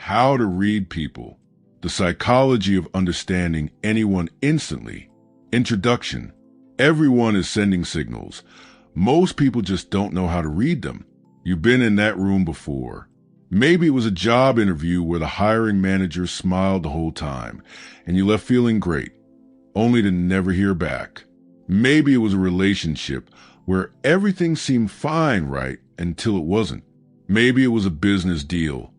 How to read people. The psychology of understanding anyone instantly. Introduction. Everyone is sending signals. Most people just don't know how to read them. You've been in that room before. Maybe it was a job interview where the hiring manager smiled the whole time, and you left feeling great, only to never hear back. Maybe it was a relationship where everything seemed fine right until it wasn't. Maybe it was a business deal,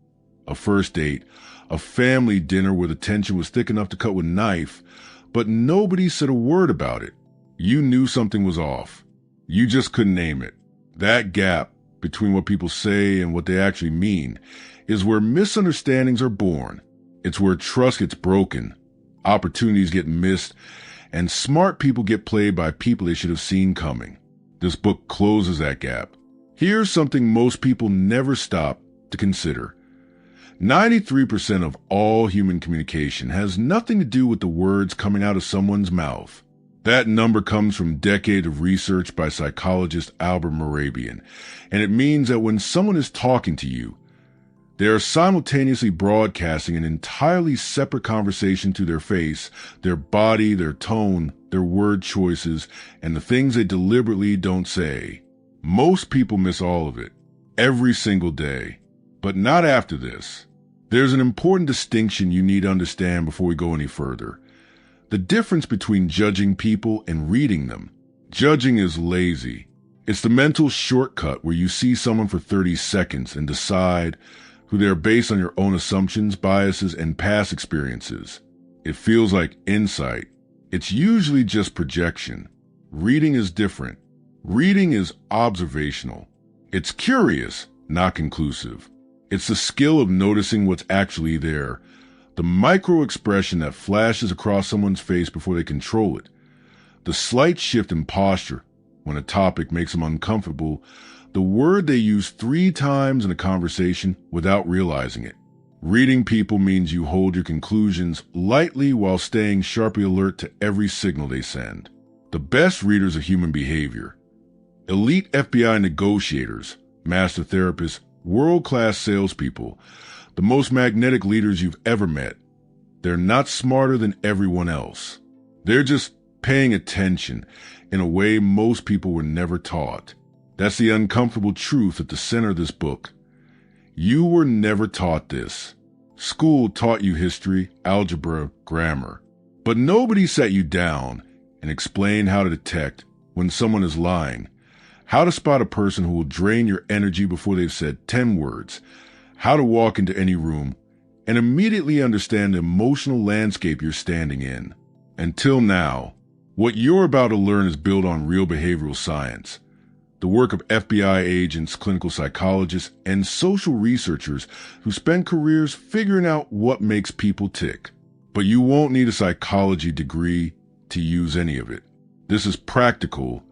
a first date, a family dinner where the tension was thick enough to cut with a knife, but nobody said a word about it. You knew something was off. You just couldn't name it. That gap between what people say and what they actually mean is where misunderstandings are born. It's where trust gets broken, opportunities get missed, and smart people get played by people they should have seen coming. This book closes that gap. Here's something most people never stop to consider. 93% of all human communication has nothing to do with the words coming out of someone's mouth. That number comes from decades of research by psychologist Albert Morabian, and it means that when someone is talking to you, they are simultaneously broadcasting an entirely separate conversation to their face, their body, their tone, their word choices, and the things they deliberately don't say. Most people miss all of it, every single day, but not after this. There's an important distinction you need to understand before we go any further. The difference between judging people and reading them. Judging is lazy. It's the mental shortcut where you see someone for 30 seconds and decide who they are based on your own assumptions, biases, and past experiences. It feels like insight. It's usually just projection. Reading is different. Reading is observational. It's curious, not conclusive. It's the skill of noticing what's actually there. The micro-expression that flashes across someone's face before they control it. The slight shift in posture when a topic makes them uncomfortable. The word they use 3 times in a conversation without realizing it. Reading people means you hold your conclusions lightly while staying sharply alert to every signal they send. The best readers of human behavior. Elite FBI negotiators, master therapists, world-class salespeople, the most magnetic leaders you've ever met. They're not smarter than everyone else. They're just paying attention in a way most people were never taught. That's the uncomfortable truth at the center of this book. You were never taught this. School taught you history, algebra, grammar. But nobody sat you down and explained how to detect when someone is lying, how to spot a person who will drain your energy before they've said 10 words, how to walk into any room and immediately understand the emotional landscape you're standing in. Until now, what you're about to learn is built on real behavioral science, the work of FBI agents, clinical psychologists, and social researchers who spend careers figuring out what makes people tick. But you won't need a psychology degree to use any of it. This is practical,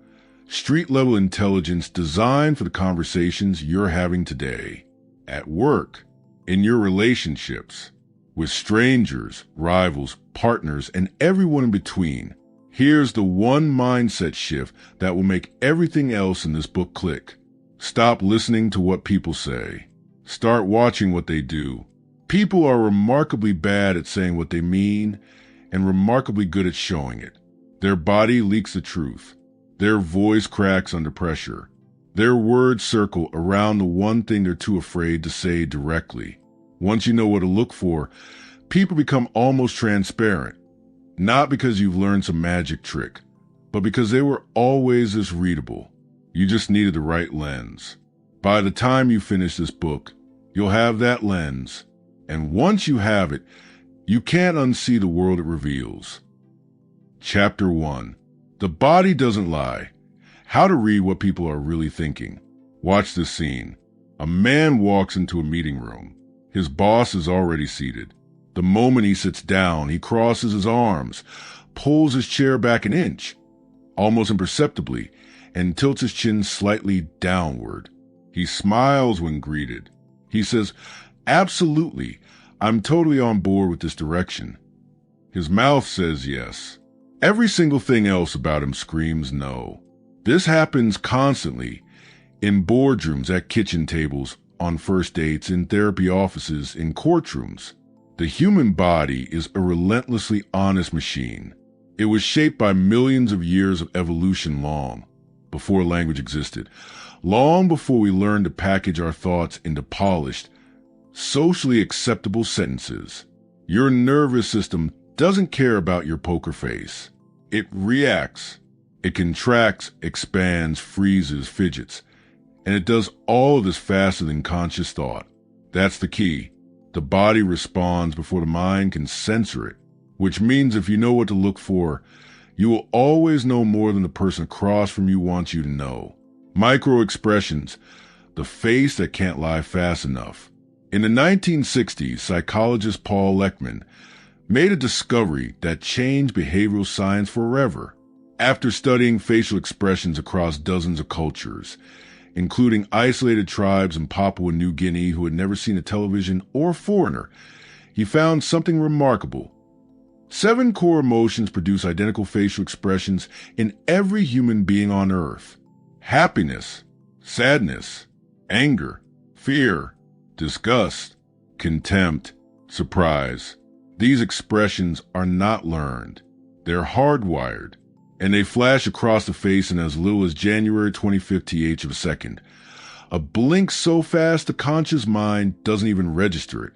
street-level intelligence designed for the conversations you're having today. At work, in your relationships, with strangers, rivals, partners, and everyone in between. Here's the one mindset shift that will make everything else in this book click. Stop listening to what people say. Start watching what they do. People are remarkably bad at saying what they mean and remarkably good at showing it. Their body leaks the truth. Their voice cracks under pressure. Their words circle around the one thing they're too afraid to say directly. Once you know what to look for, people become almost transparent. Not because you've learned some magic trick, but because they were always this readable. You just needed the right lens. By the time you finish this book, you'll have that lens. And once you have it, you can't unsee the world it reveals. Chapter 1. The body doesn't lie. How to read what people are really thinking. Watch this scene. A man walks into a meeting room. His boss is already seated. The moment he sits down, he crosses his arms, pulls his chair back an inch, almost imperceptibly, and tilts his chin slightly downward. He smiles when greeted. He says, "Absolutely, I'm totally on board with this direction." His mouth says yes. Every single thing else about him screams no. This happens constantly, in boardrooms, at kitchen tables, on first dates, in therapy offices, in courtrooms. The human body is a relentlessly honest machine. It was shaped by millions of years of evolution long before language existed, long before we learned to package our thoughts into polished, socially acceptable sentences. Your nervous system doesn't care about your poker face. It reacts. It contracts, expands, freezes, fidgets. And it does all of this faster than conscious thought. That's the key. The body responds before the mind can censor it, which means if you know what to look for, you will always know more than the person across from you wants you to know. Micro expressions, the face that can't lie fast enough. In the 1960s, psychologist Paul Ekman made a discovery that changed behavioral science forever. After studying facial expressions across dozens of cultures, including isolated tribes in Papua New Guinea who had never seen a television or a foreigner, he found something remarkable. 7 core emotions produce identical facial expressions in every human being on Earth. Happiness, sadness, anger, fear, disgust, contempt, surprise. These expressions are not learned. They're hardwired, and they flash across the face in as little as January 25th TH of a second. A blink so fast the conscious mind doesn't even register it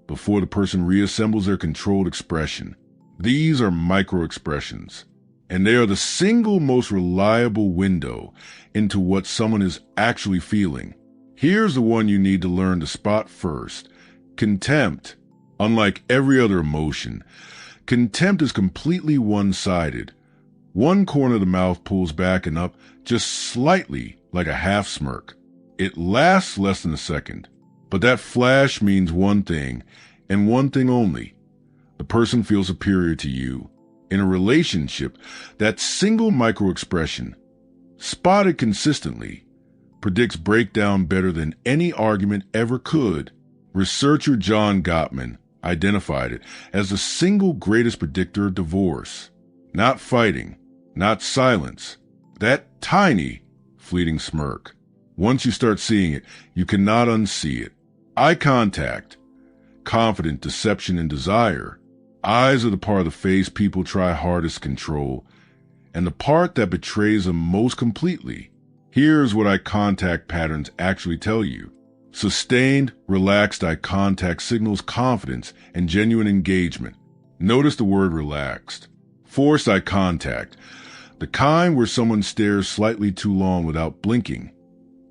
before the person reassembles their controlled expression. These are micro-expressions, and they are the single most reliable window into what someone is actually feeling. Here's the one you need to learn to spot first. Contempt. Unlike every other emotion, contempt is completely one-sided. One corner of the mouth pulls back and up just slightly, like a half smirk. It lasts less than a second, but that flash means one thing, and one thing only. The person feels superior to you. In a relationship, that single micro-expression, spotted consistently, predicts breakdown better than any argument ever could. Researcher John Gottman identified it as the single greatest predictor of divorce. Not fighting, not silence, that tiny, fleeting smirk. Once you start seeing it, you cannot unsee it. Eye contact, confident deception and desire. Eyes are the part of the face people try hardest to control, and the part that betrays them most completely. Here's what eye contact patterns actually tell you. Sustained, relaxed eye contact signals confidence and genuine engagement. Notice the word relaxed. Forced eye contact, the kind where someone stares slightly too long without blinking,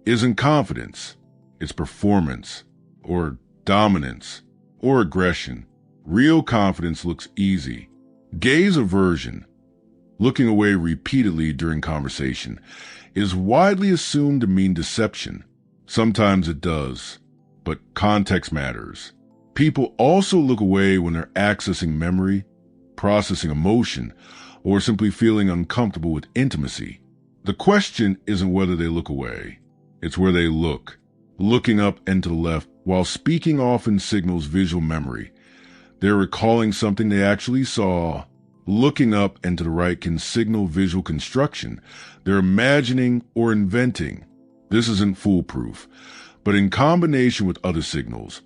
isn't confidence. It's performance, or dominance, or aggression. Real confidence looks easy. Gaze aversion, looking away repeatedly during conversation, is widely assumed to mean deception. Sometimes it does, but context matters. People also look away when they're accessing memory, processing emotion, or simply feeling uncomfortable with intimacy. The question isn't whether they look away, it's where they look. Looking up and to the left while speaking often signals visual memory. They're recalling something they actually saw. Looking up and to the right can signal visual construction. They're imagining or inventing. This isn't foolproof, but in combination with other signals,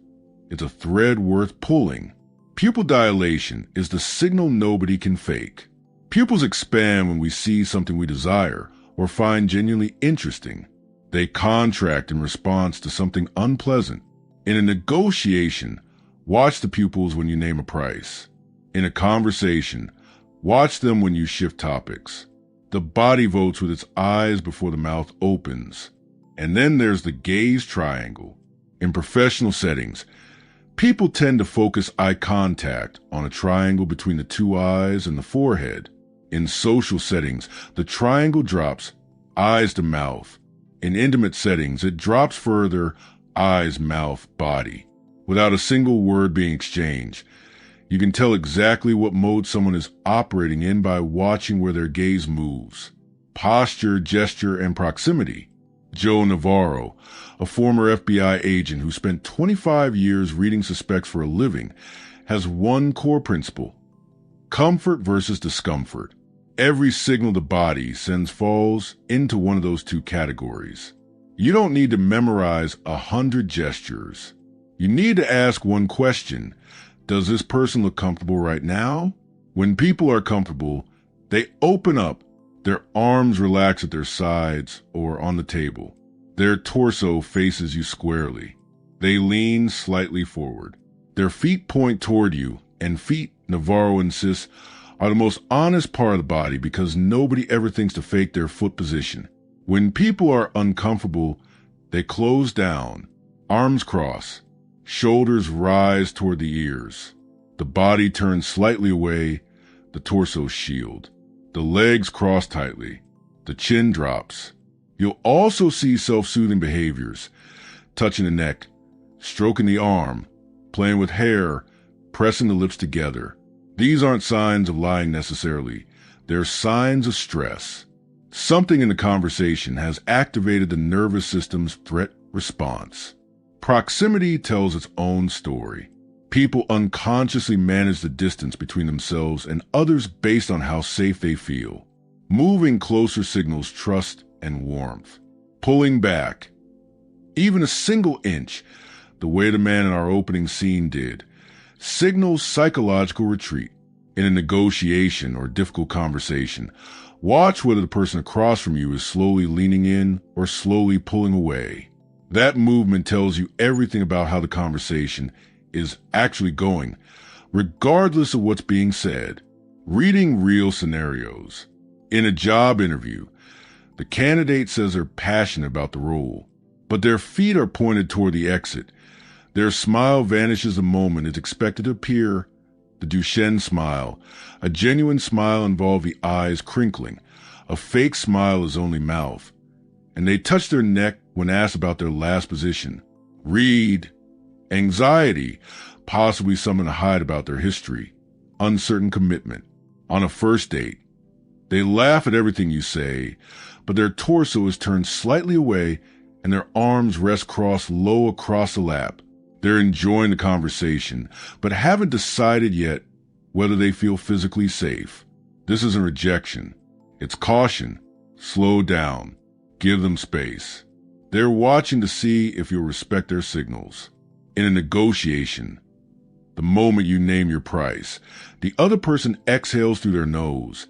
it's a thread worth pulling. Pupil dilation is the signal nobody can fake. Pupils expand when we see something we desire or find genuinely interesting. They contract in response to something unpleasant. In a negotiation, watch the pupils when you name a price. In a conversation, watch them when you shift topics. The body votes with its eyes before the mouth opens. And then there's the gaze triangle. In professional settings, people tend to focus eye contact on a triangle between the two eyes and the forehead. In social settings, the triangle drops eyes to mouth. In intimate settings, it drops further eyes, mouth, body. Without a single word being exchanged, you can tell exactly what mode someone is operating in by watching where their gaze moves. Posture, gesture, and proximity. Joe Navarro, a former FBI agent who spent 25 years reading suspects for a living, has one core principle: comfort versus discomfort. Every signal the body sends falls into one of those two categories. You don't need to memorize 100 gestures. You need to ask one question. Does this person look comfortable right now? When people are comfortable, they open up. Their arms relax at their sides or on the table. Their torso faces you squarely. They lean slightly forward. Their feet point toward you, and feet, Navarro insists, are the most honest part of the body because nobody ever thinks to fake their foot position. When people are uncomfortable, they close down, arms cross, shoulders rise toward the ears. The body turns slightly away, the torso shield. The legs cross tightly. The chin drops. You'll also see self-soothing behaviors, touching the neck, stroking the arm, playing with hair, pressing the lips together. These aren't signs of lying necessarily. They're signs of stress. Something in the conversation has activated the nervous system's threat response. Proximity tells its own story. People unconsciously manage the distance between themselves and others based on how safe they feel. Moving closer signals trust and warmth. Pulling back, even a single inch, the way the man in our opening scene did, signals psychological retreat. In a negotiation or difficult conversation, watch whether the person across from you is slowly leaning in or slowly pulling away. That movement tells you everything about how the conversation is actually going, regardless of what's being said. Reading real scenarios. In a job interview, the candidate says they're passionate about the role, but their feet are pointed toward the exit. Their smile vanishes the moment it's expected to appear. The Duchenne smile. A genuine smile involves the eyes crinkling. A fake smile is only mouth. And they touch their neck when asked about their last position. Read. Anxiety, possibly someone to hide about their history. Uncertain commitment. On a first date, they laugh at everything you say, but their torso is turned slightly away and their arms rest crossed low across the lap. They're enjoying the conversation, but haven't decided yet whether they feel physically safe. This isn't rejection. It's caution. Slow down. Give them space. They're watching to see if you'll respect their signals. In a negotiation, the moment you name your price, the other person exhales through their nose.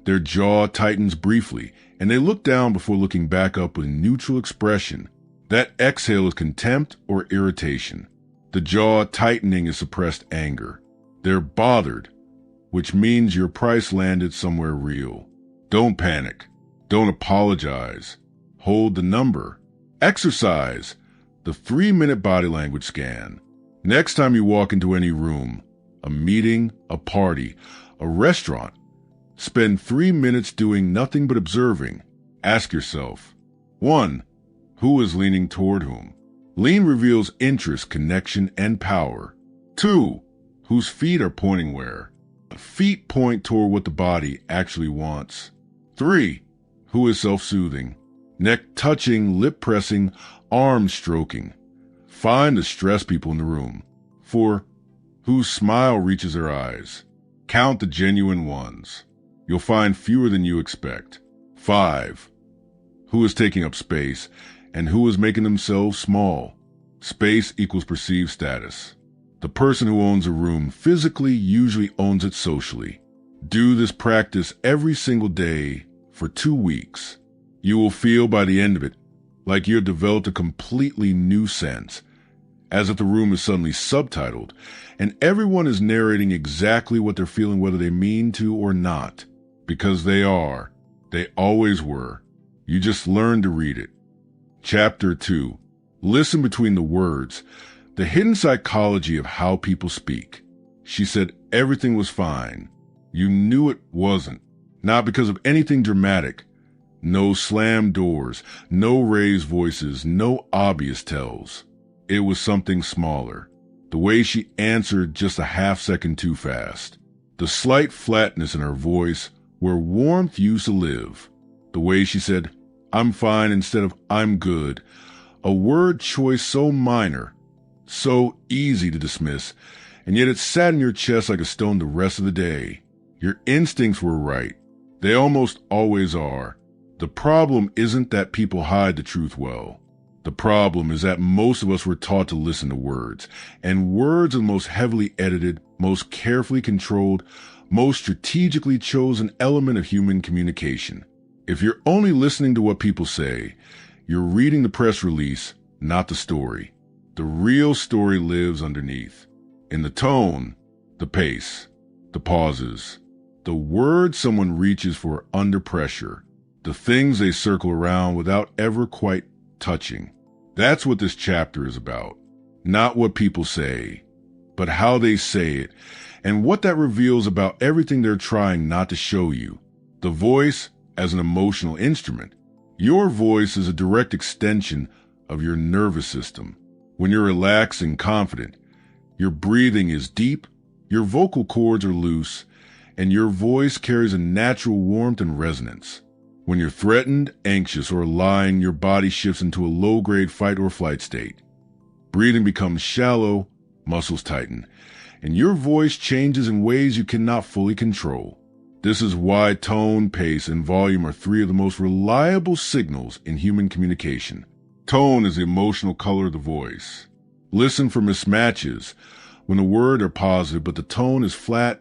Their jaw tightens briefly, and they look down before looking back up with neutral expression. That exhale is contempt or irritation. The jaw tightening is suppressed anger. They're bothered, which means your price landed somewhere real. Don't panic. Don't apologize. Hold the number. Exercise the 3-minute body language scan. Next time you walk into any room, a meeting, a party, a restaurant, spend 3 minutes doing nothing but observing. Ask yourself, 1. Who is leaning toward whom? Lean reveals interest, connection, and power. 2. Whose feet are pointing where? Feet point toward what the body actually wants. 3. Who is self-soothing? Neck touching, lip pressing, arm stroking. Find the stressed people in the room. 4. Whose smile reaches their eyes? Count the genuine ones. You'll find fewer than you expect. 5. Who is taking up space and who is making themselves small? Space equals perceived status. The person who owns a room physically usually owns it socially. Do this practice every single day for 2 weeks. You will feel by the end of it like you've developed a completely new sense, as if the room is suddenly subtitled and everyone is narrating exactly what they're feeling, whether they mean to or not, because they are. They always were. You just learned to read it. Chapter 2. Listen between the words. The hidden psychology of how people speak. She said everything was fine. You knew it wasn't. Not because of anything dramatic. No slammed doors, no raised voices, no obvious tells. It was something smaller. The way she answered just a half second too fast. The slight flatness in her voice where warmth used to live. The way she said, "I'm fine" instead of "I'm good." A word choice so minor, so easy to dismiss, and yet it sat in your chest like a stone the rest of the day. Your instincts were right. They almost always are. The problem isn't that people hide the truth well. The problem is that most of us were taught to listen to words, and words are the most heavily edited, most carefully controlled, most strategically chosen element of human communication. If you're only listening to what people say, you're reading the press release, not the story. The real story lives underneath. In the tone, the pace, the pauses, the words someone reaches for under pressure, the things they circle around without ever quite touching. That's what this chapter is about. Not what people say, but how they say it, and what that reveals about everything they're trying not to show you. The voice as an emotional instrument. Your voice is a direct extension of your nervous system. When you're relaxed and confident, your breathing is deep, your vocal cords are loose, and your voice carries a natural warmth and resonance. When you're threatened, anxious, or lying, your body shifts into a low-grade fight or flight state. Breathing becomes shallow, muscles tighten, and your voice changes in ways you cannot fully control. This is why tone, pace, and volume are three of the most reliable signals in human communication. Tone is the emotional color of the voice. Listen for mismatches. When the words are positive but the tone is flat,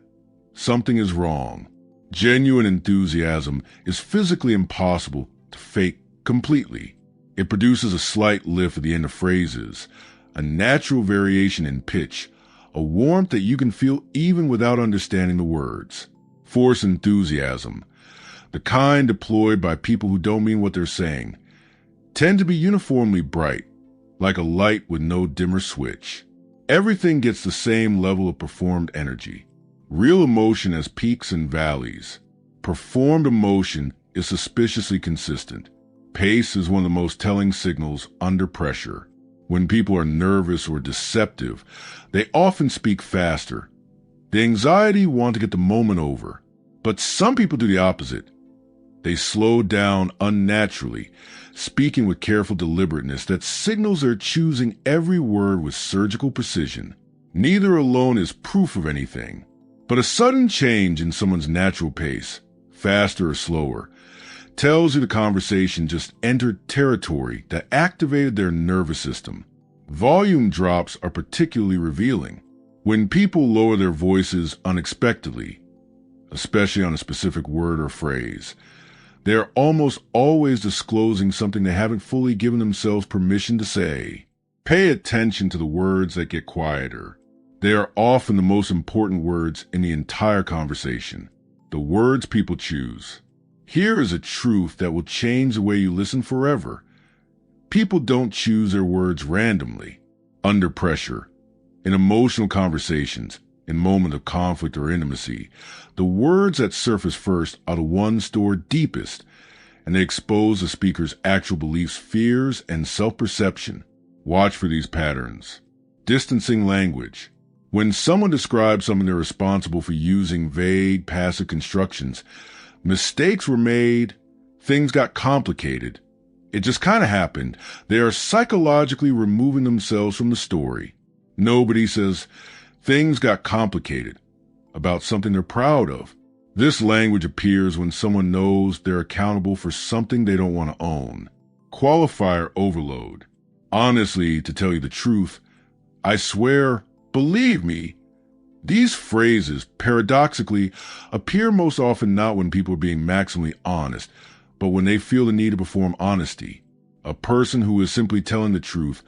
something is wrong. Genuine enthusiasm is physically impossible to fake completely. It produces a slight lift at the end of phrases, a natural variation in pitch, a warmth that you can feel even without understanding the words. Forced enthusiasm, the kind deployed by people who don't mean what they're saying, tend to be uniformly bright, like a light with no dimmer switch. Everything gets the same level of performed energy. Real emotion has peaks and valleys. Performed emotion is suspiciously consistent. Pace is one of the most telling signals under pressure. When people are nervous or deceptive, they often speak faster. The anxiety want to get the moment over. But some people do the opposite. They slow down unnaturally, speaking with careful deliberateness that signals they're choosing every word with surgical precision. Neither alone is proof of anything. But a sudden change in someone's natural pace, faster or slower, tells you the conversation just entered territory that activated their nervous system. Volume drops are particularly revealing. When people lower their voices unexpectedly, especially on a specific word or phrase, they are almost always disclosing something they haven't fully given themselves permission to say. Pay attention to the words that get quieter. They are often the most important words in the entire conversation, the words people choose. Here is a truth that will change the way you listen forever. People don't choose their words randomly. Under pressure, in emotional conversations, in moments of conflict or intimacy, the words that surface first are the ones stored deepest, and they expose the speaker's actual beliefs, fears, and self-perception. Watch for these patterns. Distancing language. When someone describes something, they're responsible for using vague, passive constructions. Mistakes were made. Things got complicated. It just kind of happened. They are psychologically removing themselves from the story. Nobody says, things got complicated about something they're proud of. This language appears when someone knows they're accountable for something they don't want to own. Qualifier overload. Honestly, to tell you the truth, I swear, believe me, these phrases, paradoxically, appear most often not when people are being maximally honest, but when they feel the need to perform honesty. A person who is simply telling the truth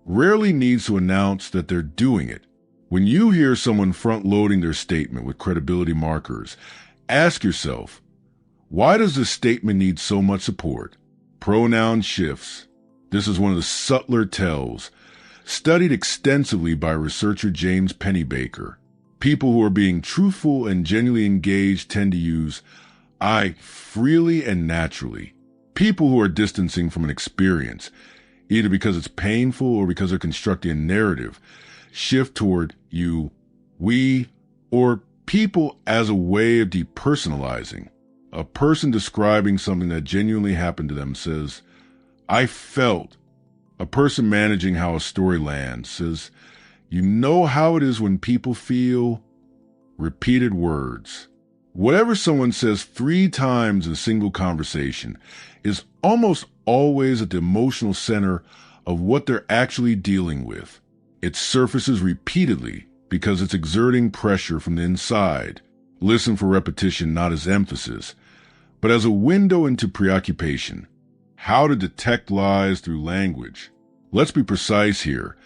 rarely needs to announce that they're doing it. When you hear someone front-loading their statement with credibility markers, ask yourself, why does this statement need so much support? Pronoun shifts. This is one of the subtler tells, studied extensively by researcher James Pennebaker. People who are being truthful and genuinely engaged tend to use I freely and naturally. People who are distancing from an experience, either because it's painful or because they're constructing a narrative, shift toward you, we, or people as a way of depersonalizing. A person describing something that genuinely happened to them says, I felt. A person managing how a story lands says, you know how it is when people feel. Repeated words. Whatever someone says 3 times in a single conversation is almost always at the emotional center of what they're actually dealing with. It surfaces repeatedly because it's exerting pressure from the inside. Listen for repetition not as emphasis, but as a window into preoccupation. How to detect lies through language. Let's be precise here.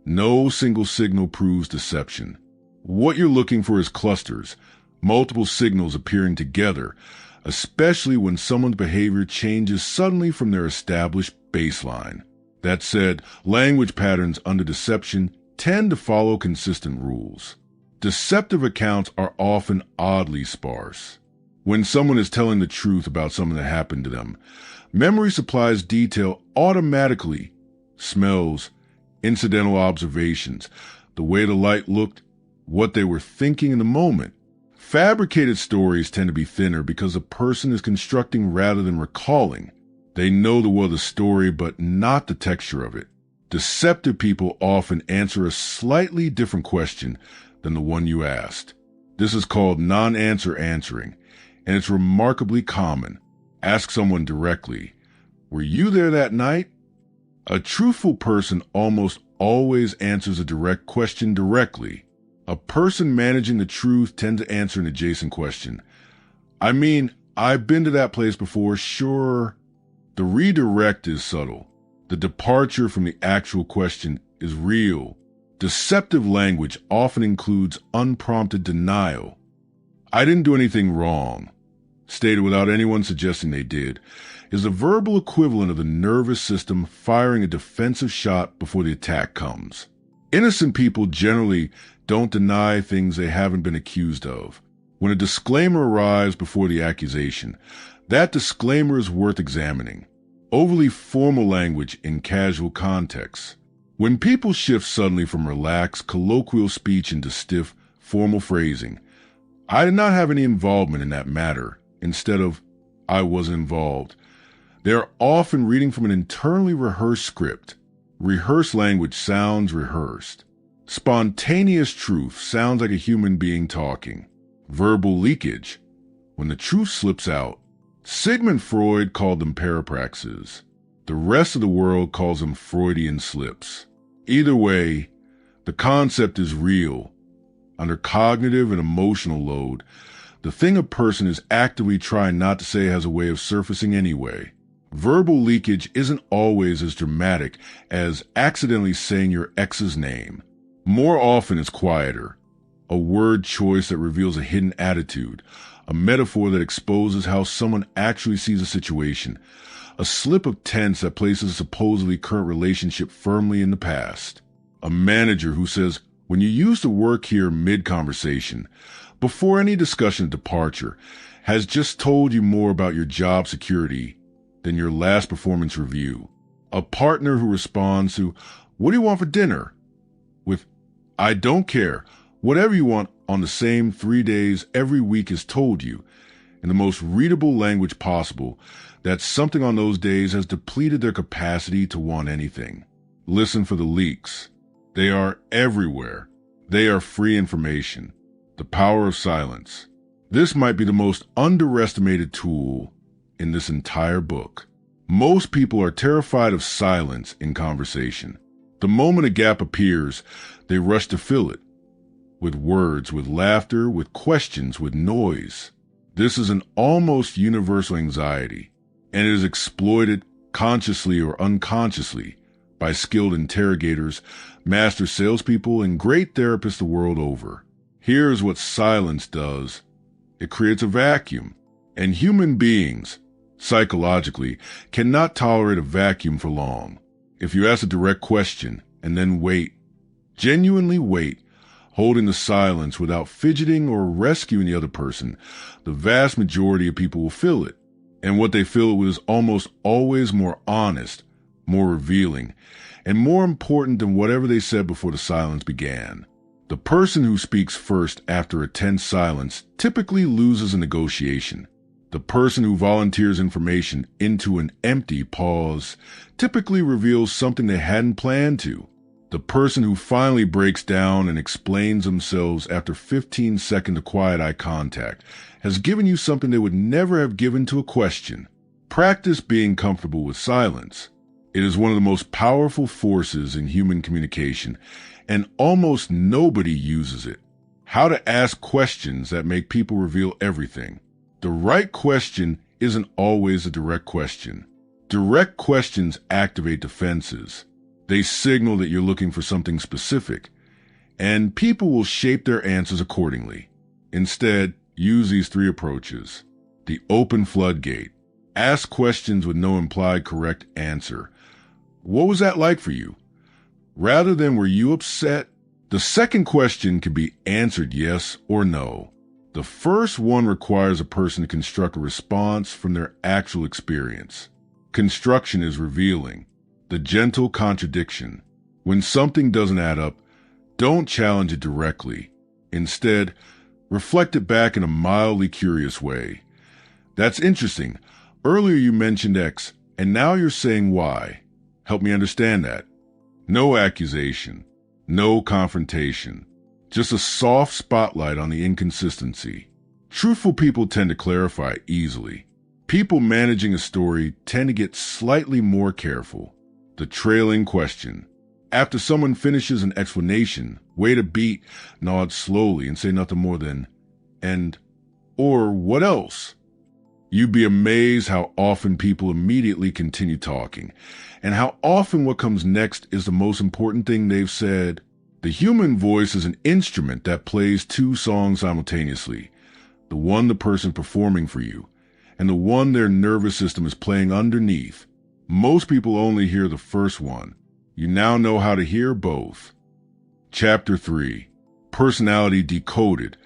No single signal proves deception. What you're looking for is clusters, multiple signals appearing together, especially when someone's behavior changes suddenly from their established baseline. That said, language patterns under deception tend to follow consistent rules. Deceptive accounts are often oddly sparse. When someone is telling the truth about something that happened to them, memory supplies detail automatically. Smells, incidental observations, the way the light looked, what they were thinking in the moment. Fabricated stories tend to be thinner because the person is constructing rather than recalling. They know the story, but not the texture of it. Deceptive people often answer a slightly different question than the one you asked. This is called non-answer answering, and it's remarkably common. Ask someone directly, "Were you there that night?" A truthful person almost always answers a direct question directly. A person managing the truth tends to answer an adjacent question. "I mean, I've been to that place before, sure." The redirect is subtle. The departure from the actual question is real. Deceptive language often includes unprompted denial. "I didn't do anything wrong," stated without anyone suggesting they did, is the verbal equivalent of the nervous system firing a defensive shot before the attack comes. Innocent people generally don't deny things they haven't been accused of. When a disclaimer arrives before the accusation, that disclaimer is worth examining. Overly formal language in casual contexts. When people shift suddenly from relaxed, colloquial speech into stiff, formal phrasing, "I did not have any involvement in that matter," instead of "I was involved," they are often reading from an internally rehearsed script. Rehearsed language sounds rehearsed. Spontaneous truth sounds like a human being talking. Verbal leakage, when the truth slips out. Sigmund Freud called them parapraxes. The rest of the world calls them Freudian slips. Either way, the concept is real. Under cognitive and emotional load, the thing a person is actively trying not to say has a way of surfacing anyway. Verbal leakage isn't always as dramatic as accidentally saying your ex's name. More often it's quieter. A word choice that reveals a hidden attitude, a metaphor that exposes how someone actually sees a situation, a slip of tense that places a supposedly current relationship firmly in the past. A manager who says, "When you used to work here mid-conversation, before any discussion of departure, has just told you more about your job security than your last performance review." A partner who responds to, "What do you want for dinner?" with, "I don't care. Whatever you want on the same 3 days every week is told you," in the most readable language possible, that something on those days has depleted their capacity to want anything. Listen for the leaks. They are everywhere. They are free information. The power of silence. This might be the most underestimated tool in this entire book. Most people are terrified of silence in conversation. The moment a gap appears, they rush to fill it. With words, with laughter, with questions, with noise. This is an almost universal anxiety, and it is exploited consciously or unconsciously by skilled interrogators, master salespeople, and great therapists the world over. Here's what silence does. It creates a vacuum, and human beings, psychologically, cannot tolerate a vacuum for long. If you ask a direct question and then wait, genuinely wait, holding the silence without fidgeting or rescuing the other person, the vast majority of people will fill it. And what they fill it with is almost always more honest, more revealing, and more important than whatever they said before the silence began. The person who speaks first after a tense silence typically loses a negotiation. The person who volunteers information into an empty pause typically reveals something they hadn't planned to. The person who finally breaks down and explains themselves after 15 seconds of quiet eye contact has given you something they would never have given to a question. Practice being comfortable with silence. It is one of the most powerful forces in human communication, and almost nobody uses it. How to ask questions that make people reveal everything. The right question isn't always a direct question. Direct questions activate defenses. They signal that you're looking for something specific, and people will shape their answers accordingly. Instead, use these three approaches. The open floodgate. Ask questions with no implied correct answer. What was that like for you? Rather than were you upset? The second question can be answered yes or no. The first one requires a person to construct a response from their actual experience. Construction is revealing. The gentle contradiction. When something doesn't add up, don't challenge it directly. Instead, reflect it back in a mildly curious way. That's interesting. Earlier you mentioned X, and now you're saying Y. Help me understand that. No accusation. No confrontation. Just a soft spotlight on the inconsistency. Truthful people tend to clarify easily. People managing a story tend to get slightly more careful. The trailing question. After someone finishes an explanation, wait a beat, nod slowly, and say nothing more than, "and," or "what else?" You'd be amazed how often people immediately continue talking, and how often what comes next is the most important thing they've said. The human voice is an instrument that plays two songs simultaneously, the one the person performing for you, and the one their nervous system is playing underneath. Most people only hear the first one. You now know how to hear both. Chapter 3. Personality Decoded.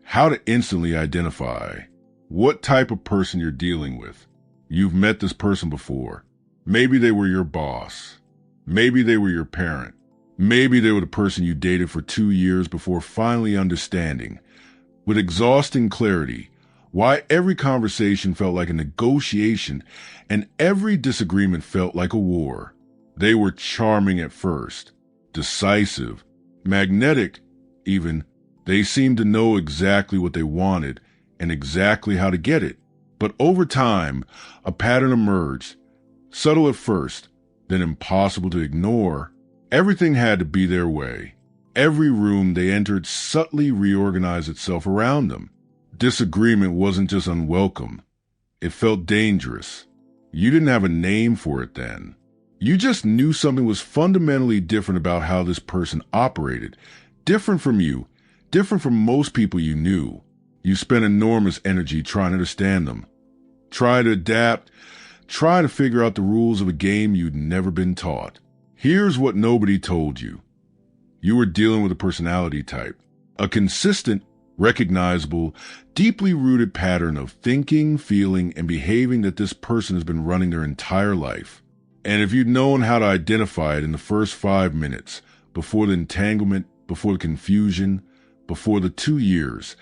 How to instantly identify. What type of person you're dealing with. You've met this person before. Maybe they were your boss. Maybe they were your parent. Maybe they were the person you dated for 2 years before finally understanding, with exhausting clarity, why every conversation felt like a negotiation and every disagreement felt like a war. They were charming at first, decisive, magnetic, even. They seemed to know exactly what they wanted and exactly how to get it. But over time, a pattern emerged, subtle at first, then impossible to ignore. Everything had to be their way. Every room they entered subtly reorganized itself around them. Disagreement wasn't just unwelcome. It felt dangerous. You didn't have a name for it then. You just knew something was fundamentally different about how this person operated. Different from you. Different from most people you knew. You spent enormous energy trying to understand them. Try to adapt. Try to figure out the rules of a game you'd never been taught. Here's what nobody told you. You were dealing with a personality type. A consistent, recognizable, deeply rooted pattern of thinking, feeling, and behaving that this person has been running their entire life. And if you'd known how to identify it in the first 5 minutes, before the entanglement, before the confusion, before the 2 years,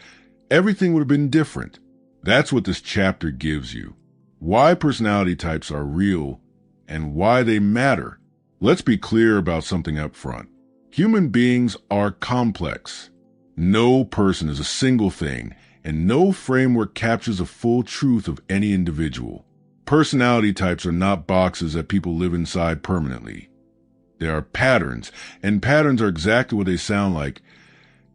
everything would have been different. That's what this chapter gives you. Why personality types are real and why they matter. Let's be clear about something up front. Human beings are complex. No person is a single thing, and no framework captures the full truth of any individual. Personality types are not boxes that people live inside permanently. They are patterns, and patterns are exactly what they sound like.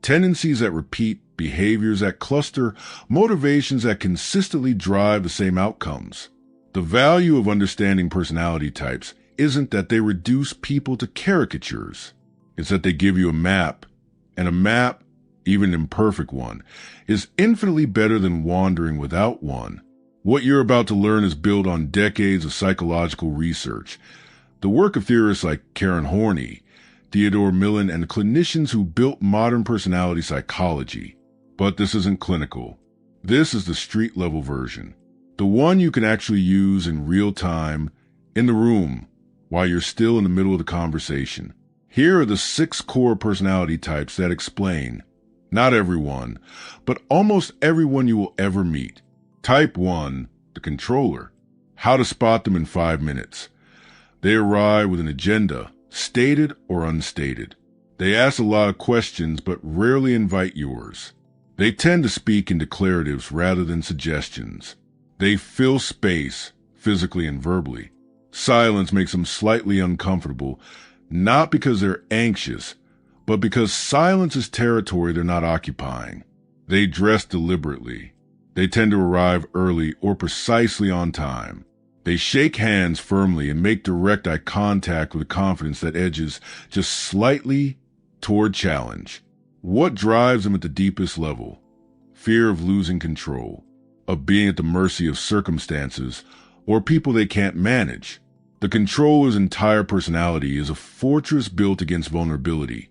Tendencies that repeat, behaviors that cluster, motivations that consistently drive the same outcomes. The value of understanding personality types isn't that they reduce people to caricatures. It's that they give you a map, and a map, even an imperfect one, is infinitely better than wandering without one. What you're about to learn is built on decades of psychological research, the work of theorists like Karen Horney, Theodore Millon, and the clinicians who built modern personality psychology. But this isn't clinical. This is the street-level version, the one you can actually use in real time, in the room, while you're still in the middle of the conversation. Here are the 6 core personality types that explain, not everyone, but almost everyone you will ever meet. Type 1, the controller. How to spot them in 5 minutes. They arrive with an agenda, stated or unstated. They ask a lot of questions but rarely invite yours. They tend to speak in declaratives rather than suggestions. They fill space, physically and verbally. Silence makes them slightly uncomfortable, not because they're anxious, but because silence is territory they're not occupying. They dress deliberately. They tend to arrive early or precisely on time. They shake hands firmly and make direct eye contact with a confidence that edges just slightly toward challenge. What drives them at the deepest level? Fear of losing control, of being at the mercy of circumstances or people they can't manage. The controller's entire personality is a fortress built against vulnerability,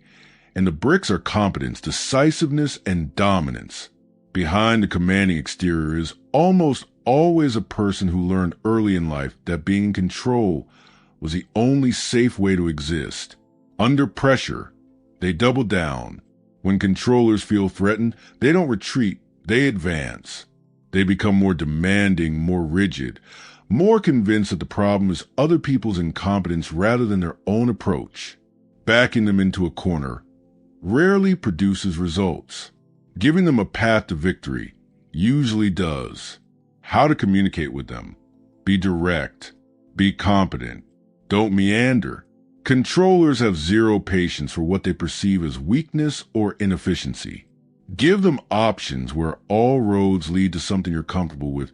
and the bricks are competence, decisiveness, and dominance. Behind the commanding exterior is almost always a person who learned early in life that being in control was the only safe way to exist. Under pressure, they double down. When controllers feel threatened, they don't retreat, they advance. They become more demanding, more rigid, more convinced that the problem is other people's incompetence rather than their own approach. Backing them into a corner rarely produces results. Giving them a path to victory usually does. How to communicate with them. Be direct. Be competent. Don't meander. Controllers have zero patience for what they perceive as weakness or inefficiency. Give them options where all roads lead to something you're comfortable with.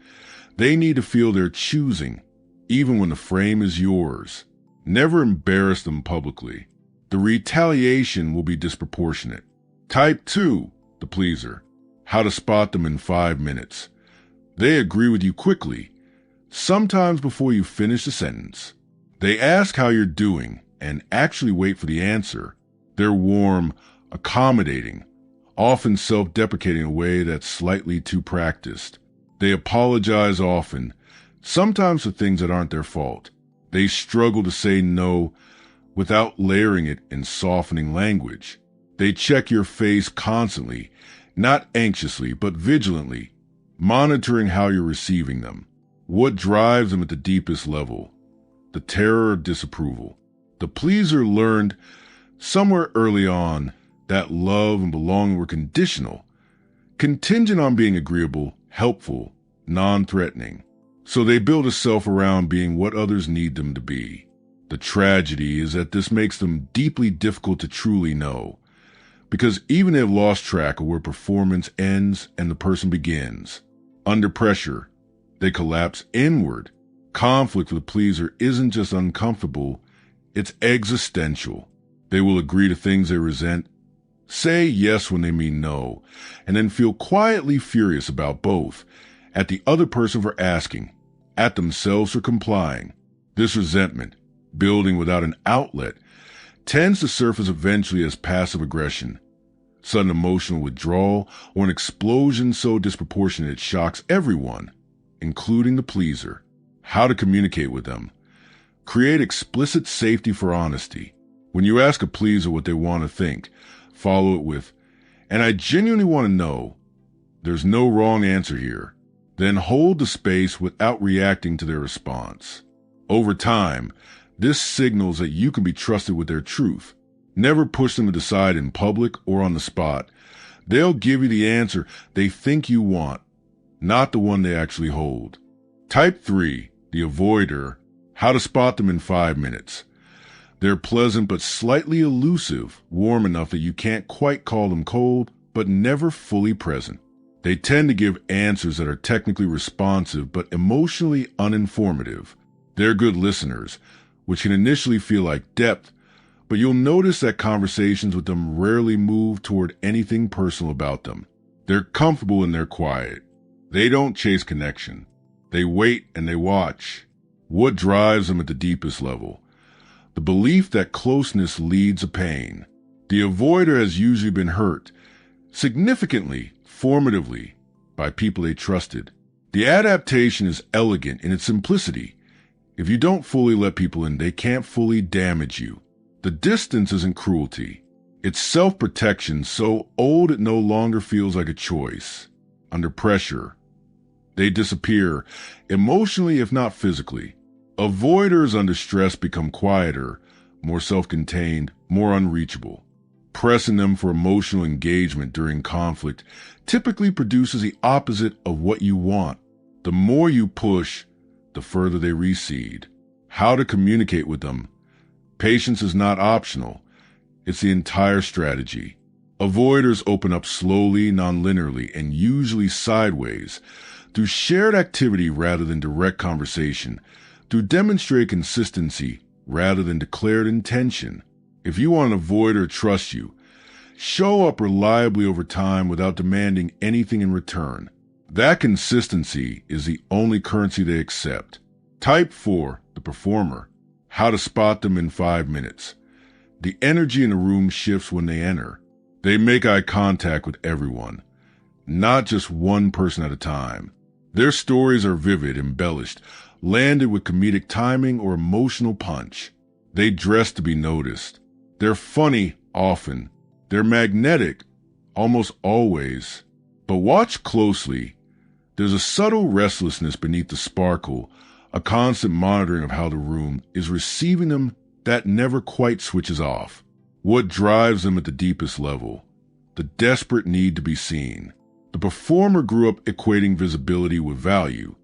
They need to feel they're choosing, even when the frame is yours. Never embarrass them publicly. The retaliation will be disproportionate. Type 2, the pleaser. How to spot them in 5 minutes. They agree with you quickly, sometimes before you finish the sentence. They ask how you're doing and actually wait for the answer. They're warm, accommodating, often self-deprecating in a way that's slightly too practiced. They apologize often, sometimes for things that aren't their fault. They struggle to say no without layering it in softening language. They check your face constantly, not anxiously, but vigilantly, monitoring how you're receiving them. What drives them at the deepest level? The terror of disapproval. The pleaser learned somewhere early on that love and belonging were conditional, contingent on being agreeable, helpful, non-threatening. So they build a self around being what others need them to be. The tragedy is that this makes them deeply difficult to truly know, because even they've lost track of where performance ends and the person begins. Under pressure, they collapse inward. Conflict with a pleaser isn't just uncomfortable, it's existential. They will agree to things they resent, say yes when they mean no, and then feel quietly furious about both, at the other person for asking, at themselves for complying. This resentment, building without an outlet, tends to surface eventually as passive aggression, sudden emotional withdrawal, or an explosion so disproportionate it shocks everyone, including the pleaser. How to communicate with them. Create explicit safety for honesty. When you ask a pleaser what they want to think, follow it with, "And I genuinely want to know." There's no wrong answer here. Then hold the space without reacting to their response. Over time, this signals that you can be trusted with their truth. Never push them to decide in public or on the spot. They'll give you the answer they think you want, not the one they actually hold. Type 3, the avoider. How to spot them in 5 minutes. They're pleasant but slightly elusive, warm enough that you can't quite call them cold, but never fully present. They tend to give answers that are technically responsive but emotionally uninformative. They're good listeners, which can initially feel like depth, but you'll notice that conversations with them rarely move toward anything personal about them. They're comfortable in their quiet. They don't chase connection. They wait and they watch. What drives them at the deepest level? The belief that closeness leads to pain. The avoider has usually been hurt, significantly, formatively, by people they trusted. The adaptation is elegant in its simplicity. If you don't fully let people in, they can't fully damage you. The distance isn't cruelty. It's self-protection so old it no longer feels like a choice. Under pressure, they disappear, emotionally if not physically. Avoiders under stress become quieter, more self-contained, more unreachable. Pressing them for emotional engagement during conflict typically produces the opposite of what you want. The more you push, the further they recede. How to communicate with them. Patience is not optional. It's the entire strategy. Avoiders open up slowly, non-linearly, and usually sideways, through shared activity rather than direct conversation, through demonstrated consistency rather than declared intention. If you want an avoider to trust you, show up reliably over time without demanding anything in return. That consistency is the only currency they accept. Type 4, the performer. How to spot them in 5 minutes. The energy in the room shifts when they enter. They make eye contact with everyone, not just one person at a time. Their stories are vivid, embellished, landed with comedic timing or emotional punch. They dress to be noticed. They're funny often. They're magnetic almost always. But watch closely. There's a subtle restlessness beneath the sparkle, a constant monitoring of how the room is receiving them that never quite switches off. What drives them at the deepest level? The desperate need to be seen. The performer grew up equating visibility with value.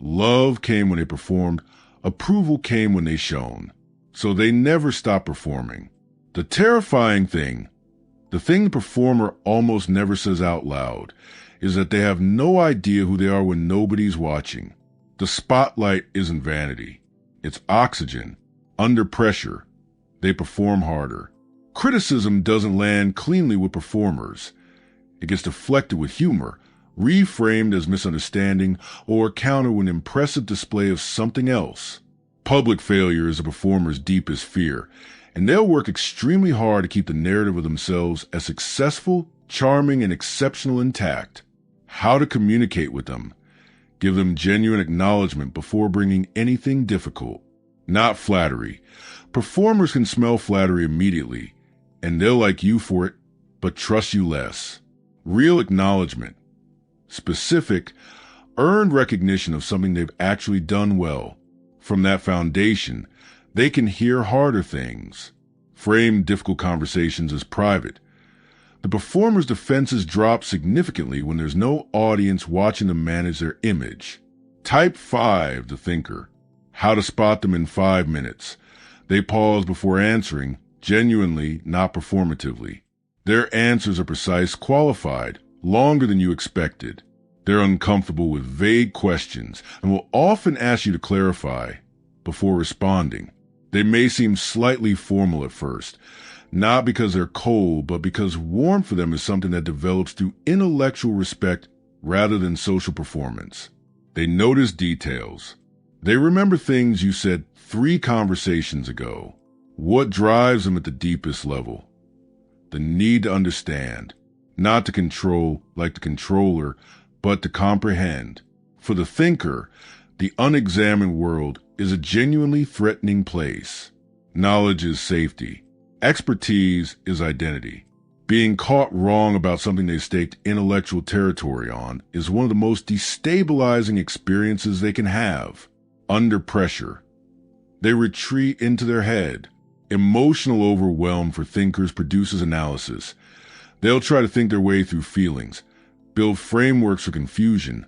Love came when they performed. Approval came when they shone. So they never stopped performing. The terrifying thing, the thing the performer almost never says out loud, is that they have no idea who they are when nobody's watching. The spotlight isn't vanity. It's oxygen. Under pressure, they perform harder. Criticism doesn't land cleanly with performers. It gets deflected with humor, reframed as misunderstanding, or countered with an impressive display of something else. Public failure is a performer's deepest fear, and they'll work extremely hard to keep the narrative of themselves as successful, charming, and exceptional intact. How to communicate with them. Give them genuine acknowledgement before bringing anything difficult. Not flattery. Performers can smell flattery immediately, and they'll like you for it, but trust you less. Real acknowledgement. Specific, earned recognition of something they've actually done well. From that foundation, they can hear harder things. Frame difficult conversations as private. The performer's defenses drop significantly when there's no audience watching them manage their image. Type 5, the thinker. How to spot them in 5 minutes. They pause before answering, genuinely, not performatively. Their answers are precise, qualified, longer than you expected. They're uncomfortable with vague questions and will often ask you to clarify before responding. They may seem slightly formal at first, not because they're cold, but because warmth for them is something that develops through intellectual respect rather than social performance. They notice details. They remember things you said 3 conversations ago. What drives them at the deepest level? The need to understand, not to control like the controller, but to comprehend. For the thinker, the unexamined world is a genuinely threatening place. Knowledge is safety. Expertise is identity. Being caught wrong about something they staked intellectual territory on is one of the most destabilizing experiences they can have. Under pressure, they retreat into their head. Emotional overwhelm for thinkers produces analysis. They'll try to think their way through feelings, build frameworks for confusion,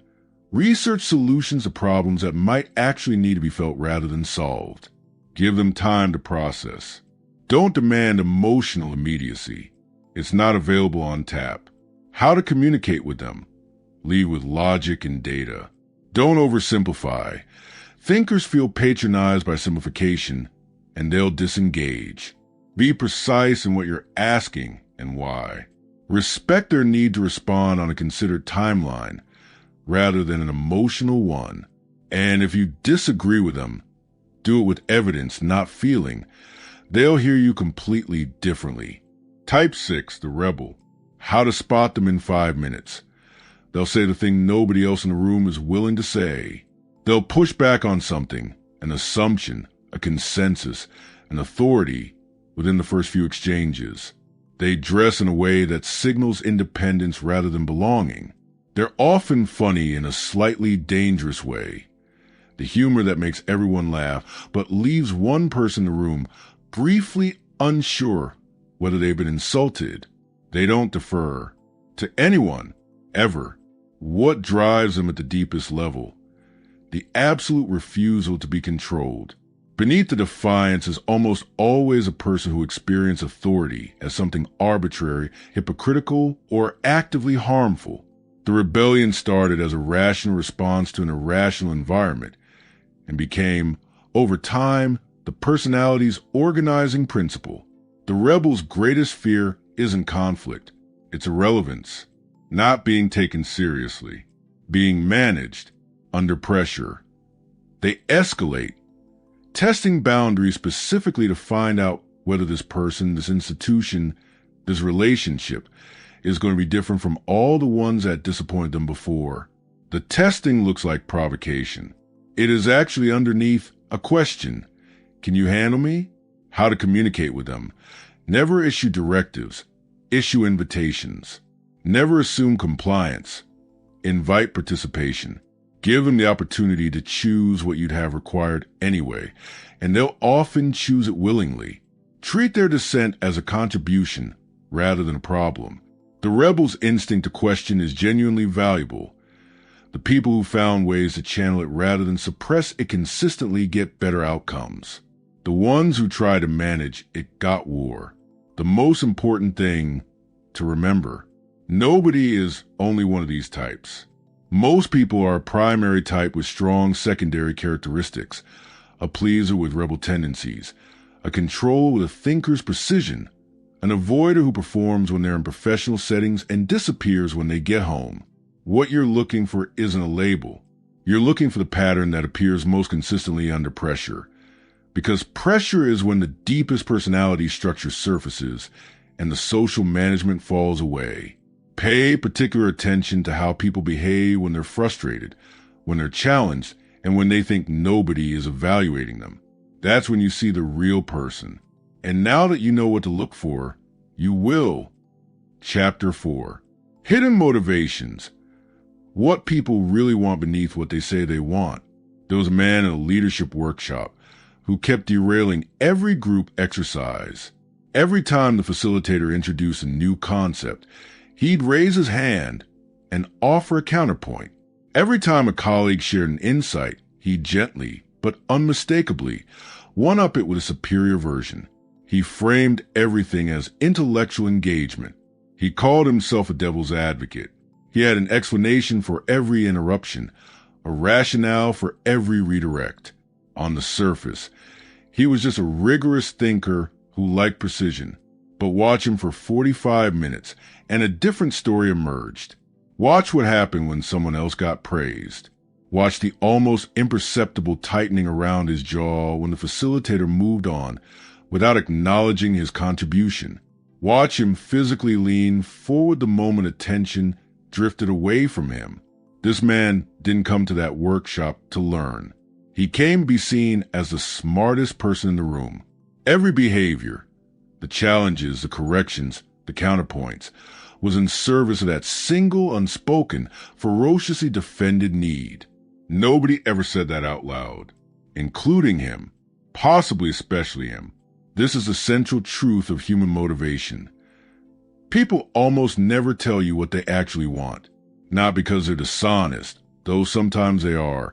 research solutions to problems that might actually need to be felt rather than solved. Give them time to process. Don't demand emotional immediacy. It's not available on tap. How to communicate with them. Lead with logic and data. Don't oversimplify. Thinkers feel patronized by simplification, and they'll disengage. Be precise in what you're asking and why. Respect their need to respond on a considered timeline rather than an emotional one. And if you disagree with them, do it with evidence, not feeling. They'll hear you completely differently. Type 6, the rebel. How to spot them in 5 minutes. They'll say the thing nobody else in the room is willing to say. They'll push back on something, an assumption, a consensus, an authority within the first few exchanges. They dress in a way that signals independence rather than belonging. They're often funny in a slightly dangerous way. The humor that makes everyone laugh, but leaves one person in the room briefly unsure whether they've been insulted. They don't defer to anyone, ever. What drives them at the deepest level? The absolute refusal to be controlled. Beneath the defiance is almost always a person who experiences authority as something arbitrary, hypocritical, or actively harmful. The rebellion started as a rational response to an irrational environment and became, over time, the personality's organizing principle. The rebel's greatest fear isn't conflict, it's irrelevance, not being taken seriously, being managed under pressure. They escalate, testing boundaries specifically to find out whether this person, this institution, this relationship is going to be different from all the ones that disappointed them before. The testing looks like provocation. It is actually underneath a question. Can you handle me? How to communicate with them. Never issue directives. Issue invitations. Never assume compliance. Invite participation. Give them the opportunity to choose what you'd have required anyway, and they'll often choose it willingly. Treat their dissent as a contribution rather than a problem. The rebel's instinct to question is genuinely valuable. The people who found ways to channel it rather than suppress it consistently get better outcomes. The ones who try to manage it got war. The most important thing to remember, nobody is only one of these types. Most people are a primary type with strong secondary characteristics, a pleaser with rebel tendencies, a controller with a thinker's precision, an avoider who performs when they're in professional settings and disappears when they get home. What you're looking for isn't a label. You're looking for the pattern that appears most consistently under pressure. Because pressure is when the deepest personality structure surfaces and the social management falls away. Pay particular attention to how people behave when they're frustrated, when they're challenged, and when they think nobody is evaluating them. That's when you see the real person. And now that you know what to look for, you will. Chapter 4. Hidden motivations. What people really want beneath what they say they want. There was a man in a leadership workshop who kept derailing every group exercise. Every time the facilitator introduced a new concept, he'd raise his hand and offer a counterpoint. Every time a colleague shared an insight, he'd gently, but unmistakably, one-up it with a superior version. He framed everything as intellectual engagement. He called himself a devil's advocate. He had an explanation for every interruption, a rationale for every redirect. On the surface, he was just a rigorous thinker who liked precision. But watch him for 45 minutes, and a different story emerged. Watch what happened when someone else got praised. Watch the almost imperceptible tightening around his jaw when the facilitator moved on without acknowledging his contribution. Watch him physically lean forward the moment attention drifted away from him. This man didn't come to that workshop to learn. He came to be seen as the smartest person in the room. Every behavior, the challenges, the corrections, the counterpoints, was in service of that single, unspoken, ferociously defended need. Nobody ever said that out loud, including him, possibly especially him. This is the central truth of human motivation. People almost never tell you what they actually want, not because they're dishonest, though sometimes they are,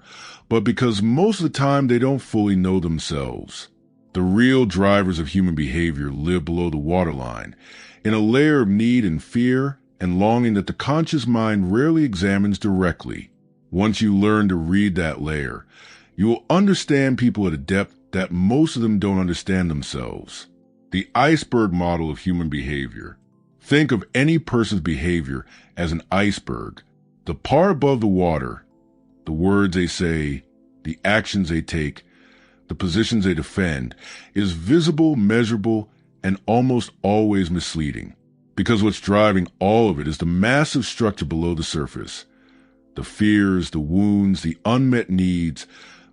but because most of the time they don't fully know themselves. The real drivers of human behavior live below the waterline, in a layer of need and fear and longing that the conscious mind rarely examines directly. Once you learn to read that layer, you will understand people at a depth that most of them don't understand themselves. The iceberg model of human behavior. Think of any person's behavior as an iceberg. The part above the water, the words they say, the actions they take, the positions they defend, is visible, measurable, and almost always misleading. Because what's driving all of it is the massive structure below the surface. The fears, the wounds, the unmet needs,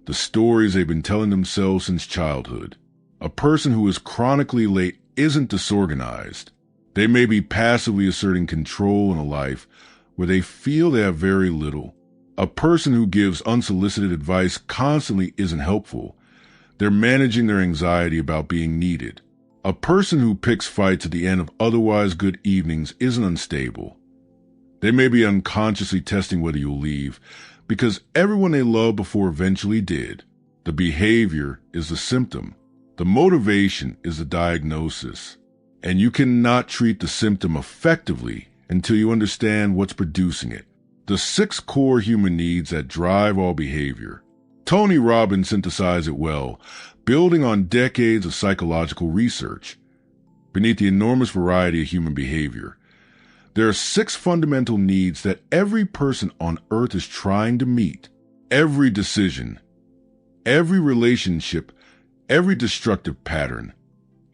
the stories they've been telling themselves since childhood. A person who is chronically late isn't disorganized. They may be passively asserting control in a life where they feel they have very little. A person who gives unsolicited advice constantly isn't helpful. They're managing their anxiety about being needed. A person who picks fights at the end of otherwise good evenings isn't unstable. They may be unconsciously testing whether you'll leave, because everyone they loved before eventually did. The behavior is the symptom. The motivation is the diagnosis. And you cannot treat the symptom effectively until you understand what's producing it. The 6 core human needs that drive all behavior. Tony Robbins synthesized it well, building on decades of psychological research. Beneath the enormous variety of human behavior, there are 6 fundamental needs that every person on earth is trying to meet. Every decision, every relationship, every destructive pattern,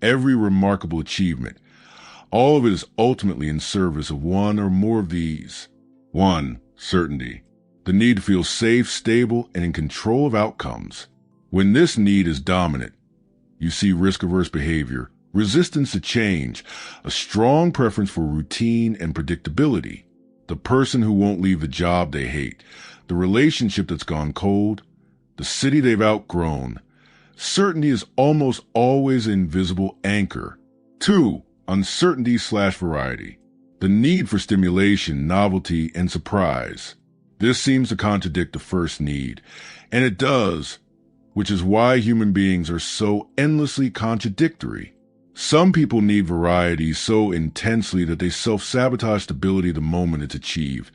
every remarkable achievement, all of it is ultimately in service of one or more of these. 1. Certainty. The need to feel safe, stable, and in control of outcomes. When this need is dominant, you see risk-averse behavior, resistance to change, a strong preference for routine and predictability. The person who won't leave the job they hate, the relationship that's gone cold, the city they've outgrown. Certainty is almost always an invisible anchor. 2. Uncertainty/variety. The need for stimulation, novelty, and surprise. This seems to contradict the first need, and it does, which is why human beings are so endlessly contradictory. Some people need variety so intensely that they self-sabotage stability the moment it's achieved,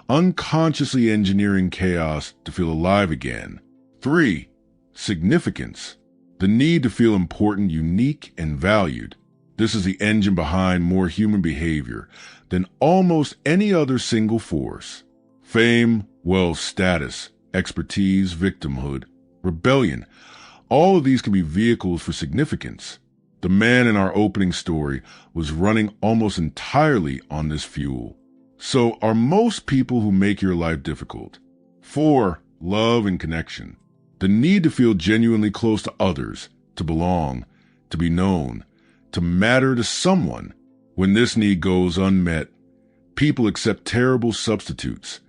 unconsciously engineering chaos to feel alive again. 3. Significance. The need to feel important, unique, and valued. This is the engine behind more human behavior than almost any other single force. Fame, wealth, status, expertise, victimhood, rebellion. All of these can be vehicles for significance. The man in our opening story was running almost entirely on this fuel. So are most people who make your life difficult. 4. Love and connection. The need to feel genuinely close to others, to belong, to be known, to matter to someone. When this need goes unmet, people accept terrible substitutes,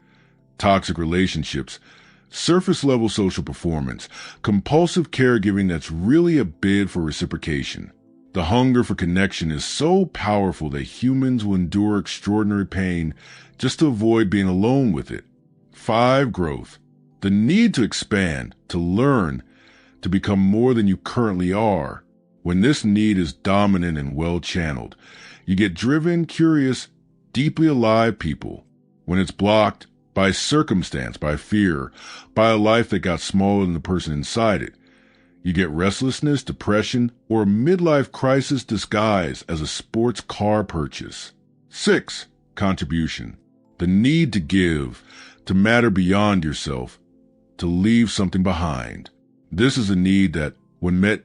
toxic relationships, surface-level social performance, compulsive caregiving that's really a bid for reciprocation. The hunger for connection is so powerful that humans will endure extraordinary pain just to avoid being alone with it. 5. Growth. The need to expand, to learn, to become more than you currently are. When this need is dominant and well-channeled, you get driven, curious, deeply alive people. When it's blocked by circumstance, by fear, by a life that got smaller than the person inside it, you get restlessness, depression, or a midlife crisis disguised as a sports car purchase. 6. Contribution. The need to give, to matter beyond yourself, to leave something behind. This is a need that, when met,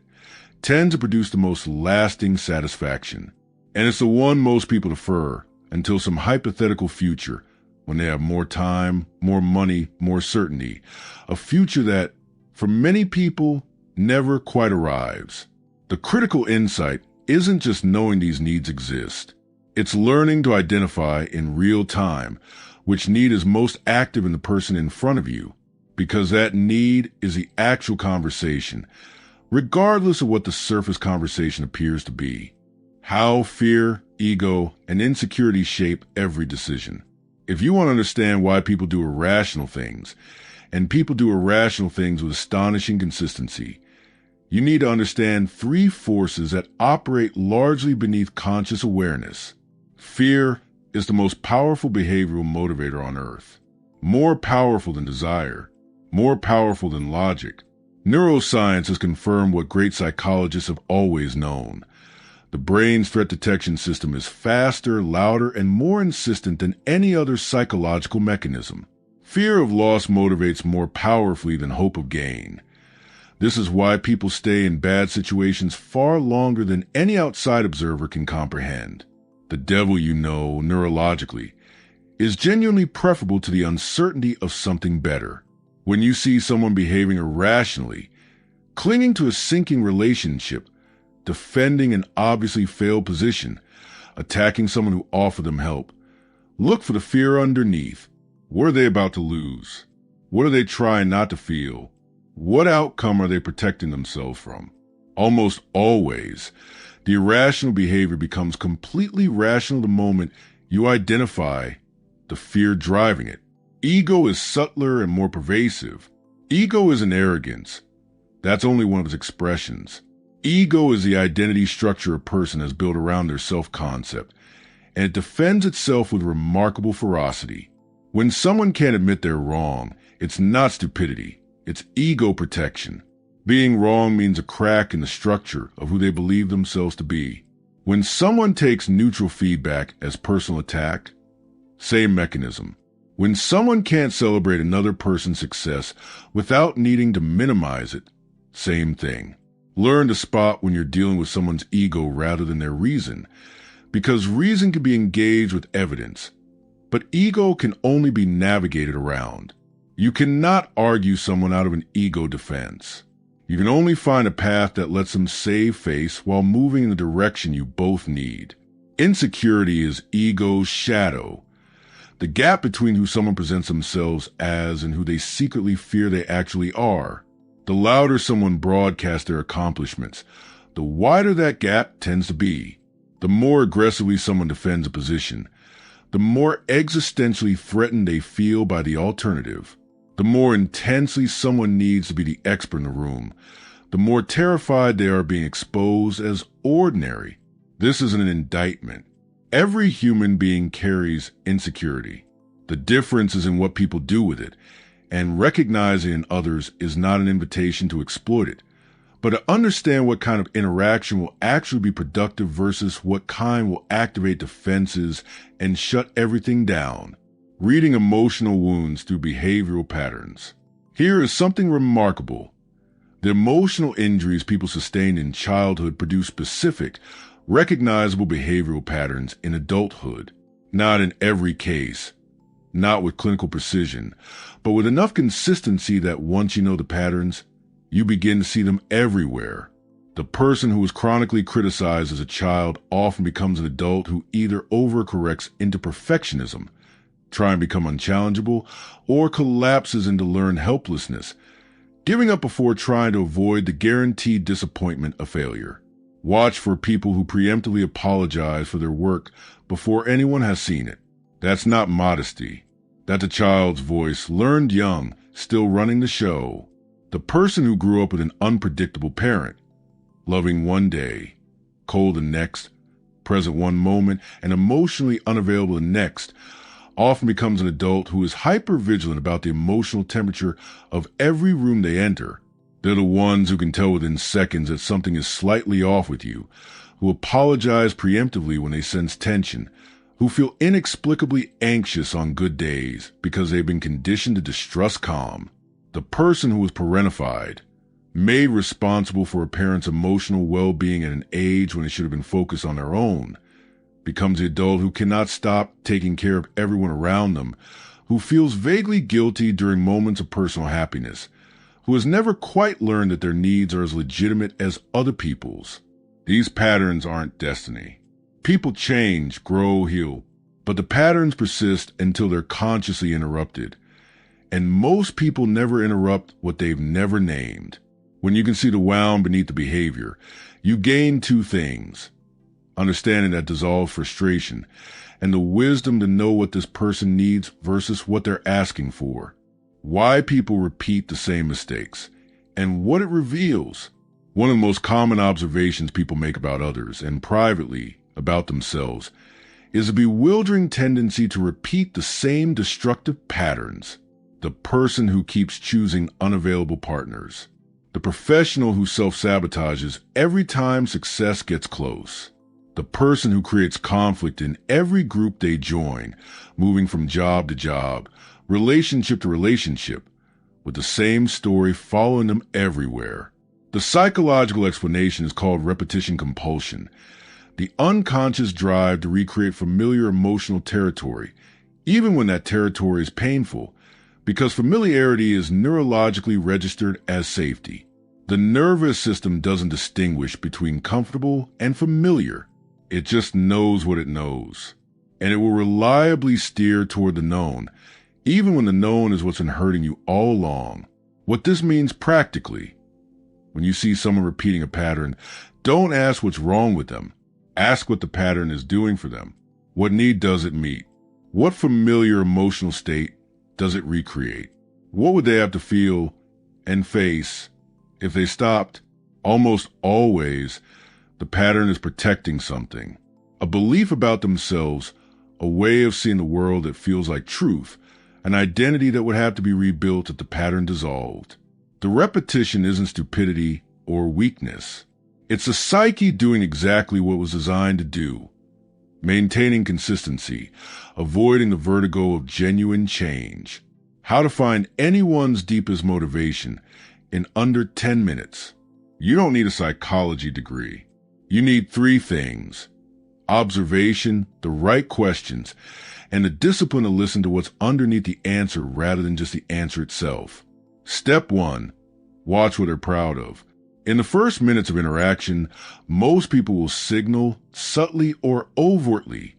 tends to produce the most lasting satisfaction. And it's the one most people defer until some hypothetical future when they have more time, more money, more certainty. A future that, for many people, never quite arrives. The critical insight isn't just knowing these needs exist. It's learning to identify in real time which need is most active in the person in front of you, because that need is the actual conversation, regardless of what the surface conversation appears to be. How fear, ego, and insecurity shape every decision. If you want to understand why people do irrational things, and people do irrational things with astonishing consistency, you need to understand 3 forces that operate largely beneath conscious awareness. Fear is the most powerful behavioral motivator on earth. More powerful than desire. More powerful than logic. Neuroscience has confirmed what great psychologists have always known. The brain's threat detection system is faster, louder, and more insistent than any other psychological mechanism. Fear of loss motivates more powerfully than hope of gain. This is why people stay in bad situations far longer than any outside observer can comprehend. The devil you know, neurologically, is genuinely preferable to the uncertainty of something better. When you see someone behaving irrationally, clinging to a sinking relationship, defending an obviously failed position, attacking someone who offered them help, look for the fear underneath. What are they about to lose? What are they trying not to feel? What outcome are they protecting themselves from? Almost always, the irrational behavior becomes completely rational the moment you identify the fear driving it. Ego is subtler and more pervasive. Ego isn't arrogance. That's only one of its expressions. Ego is the identity structure a person has built around their self-concept, and it defends itself with remarkable ferocity. When someone can't admit they're wrong, it's not stupidity, it's ego protection. Being wrong means a crack in the structure of who they believe themselves to be. When someone takes neutral feedback as personal attack, same mechanism. When someone can't celebrate another person's success without needing to minimize it, same thing. Learn to spot when you're dealing with someone's ego rather than their reason, because reason can be engaged with evidence, but ego can only be navigated around. You cannot argue someone out of an ego defense. You can only find a path that lets them save face while moving in the direction you both need. Insecurity is ego's shadow, the gap between who someone presents themselves as and who they secretly fear they actually are. The louder someone broadcasts their accomplishments, the wider that gap tends to be. The more aggressively someone defends a position, the more existentially threatened they feel by the alternative. The more intensely someone needs to be the expert in the room, the more terrified they are being exposed as ordinary. This isn't an indictment. Every human being carries insecurity. The difference is in what people do with it, and recognizing it in others is not an invitation to exploit it, but to understand what kind of interaction will actually be productive versus what kind will activate defenses and shut everything down. Reading emotional wounds through behavioral patterns. Here is something remarkable. The emotional injuries people sustained in childhood produce specific, recognizable behavioral patterns in adulthood. Not in every case, not with clinical precision, but with enough consistency that once you know the patterns, you begin to see them everywhere. The person who was chronically criticized as a child often becomes an adult who either overcorrects into perfectionism, try and become unchallengeable, or collapses into learned helplessness, giving up before trying to avoid the guaranteed disappointment of failure. Watch for people who preemptively apologize for their work before anyone has seen it. That's not modesty. That's a child's voice, learned young, still running the show. The person who grew up with an unpredictable parent, loving one day, cold the next, present one moment, and emotionally unavailable the next, often becomes an adult who is hyper-vigilant about the emotional temperature of every room they enter. They're the ones who can tell within seconds that something is slightly off with you, who apologize preemptively when they sense tension, who feel inexplicably anxious on good days because they've been conditioned to distrust calm. The person who was parentified, made responsible for a parent's emotional well-being at an age when they should have been focused on their own, becomes the adult who cannot stop taking care of everyone around them, who feels vaguely guilty during moments of personal happiness, who has never quite learned that their needs are as legitimate as other people's. These patterns aren't destiny. People change, grow, heal, but the patterns persist until they're consciously interrupted. And most people never interrupt what they've never named. When you can see the wound beneath the behavior, you gain two things: understanding that dissolves frustration, and the wisdom to know what this person needs versus what they're asking for. Why people repeat the same mistakes, and what it reveals. One of the most common observations people make about others, and privately about themselves, is a bewildering tendency to repeat the same destructive patterns. The person who keeps choosing unavailable partners. The professional who self-sabotages every time success gets close. The person who creates conflict in every group they join, moving from job to job, relationship to relationship, with the same story following them everywhere. The psychological explanation is called repetition compulsion, the unconscious drive to recreate familiar emotional territory, even when that territory is painful, because familiarity is neurologically registered as safety. The nervous system doesn't distinguish between comfortable and familiar. It just knows what it knows, and it will reliably steer toward the known, even when the known is what's been hurting you all along. What this means practically: when you see someone repeating a pattern, don't ask what's wrong with them. Ask what the pattern is doing for them. What need does it meet? What familiar emotional state does it recreate? What would they have to feel and face If they stopped, almost always, the pattern is protecting something. A belief about themselves, a way of seeing the world that feels like truth, an identity that would have to be rebuilt if the pattern dissolved. The repetition isn't stupidity or weakness. It's the psyche doing exactly what it was designed to do, maintaining consistency, avoiding the vertigo of genuine change. How to find anyone's deepest motivation in under 10 minutes. You don't need a psychology degree. You need 3 things: observation, the right questions, and the discipline to listen to what's underneath the answer rather than just the answer itself. Step 1, watch what they're proud of. In the first minutes of interaction, most people will signal, subtly or overtly,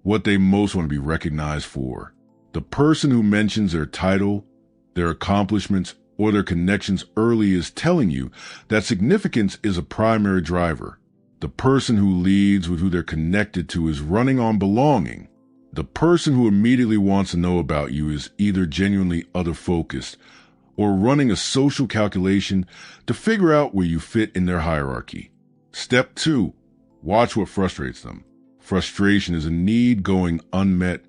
what they most want to be recognized for. The person who mentions their title, their accomplishments, or their connections early is telling you that significance is a primary driver. The person who leads with who they're connected to is running on belonging. The person who immediately wants to know about you is either genuinely other-focused or running a social calculation to figure out where you fit in their hierarchy. Step 2, watch what frustrates them. Frustration is a need going unmet,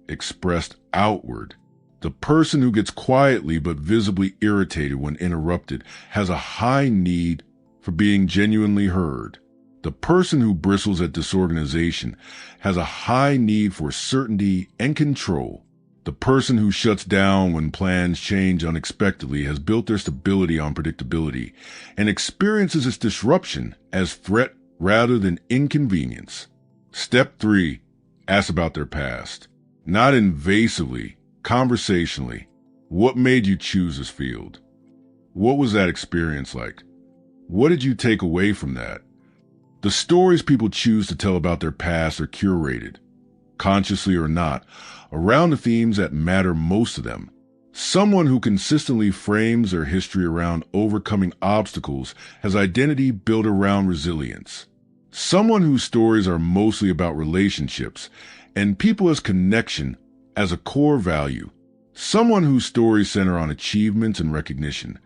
expressed outward. The person who gets quietly but visibly irritated when interrupted has a high need for being genuinely heard. The person who bristles at disorganization has a high need for certainty and control. The person who shuts down when plans change unexpectedly has built their stability on predictability and experiences its disruption as threat rather than inconvenience. Step 3, ask about their past. Not invasively, conversationally. What made you choose this field? What was that experience like? What did you take away from that? The stories people choose to tell about their past are curated, consciously or not, around the themes that matter most to them. Someone who consistently frames their history around overcoming obstacles has identity built around resilience. Someone whose stories are mostly about relationships and people as connection as a core value. Someone whose stories center on achievements and recognition.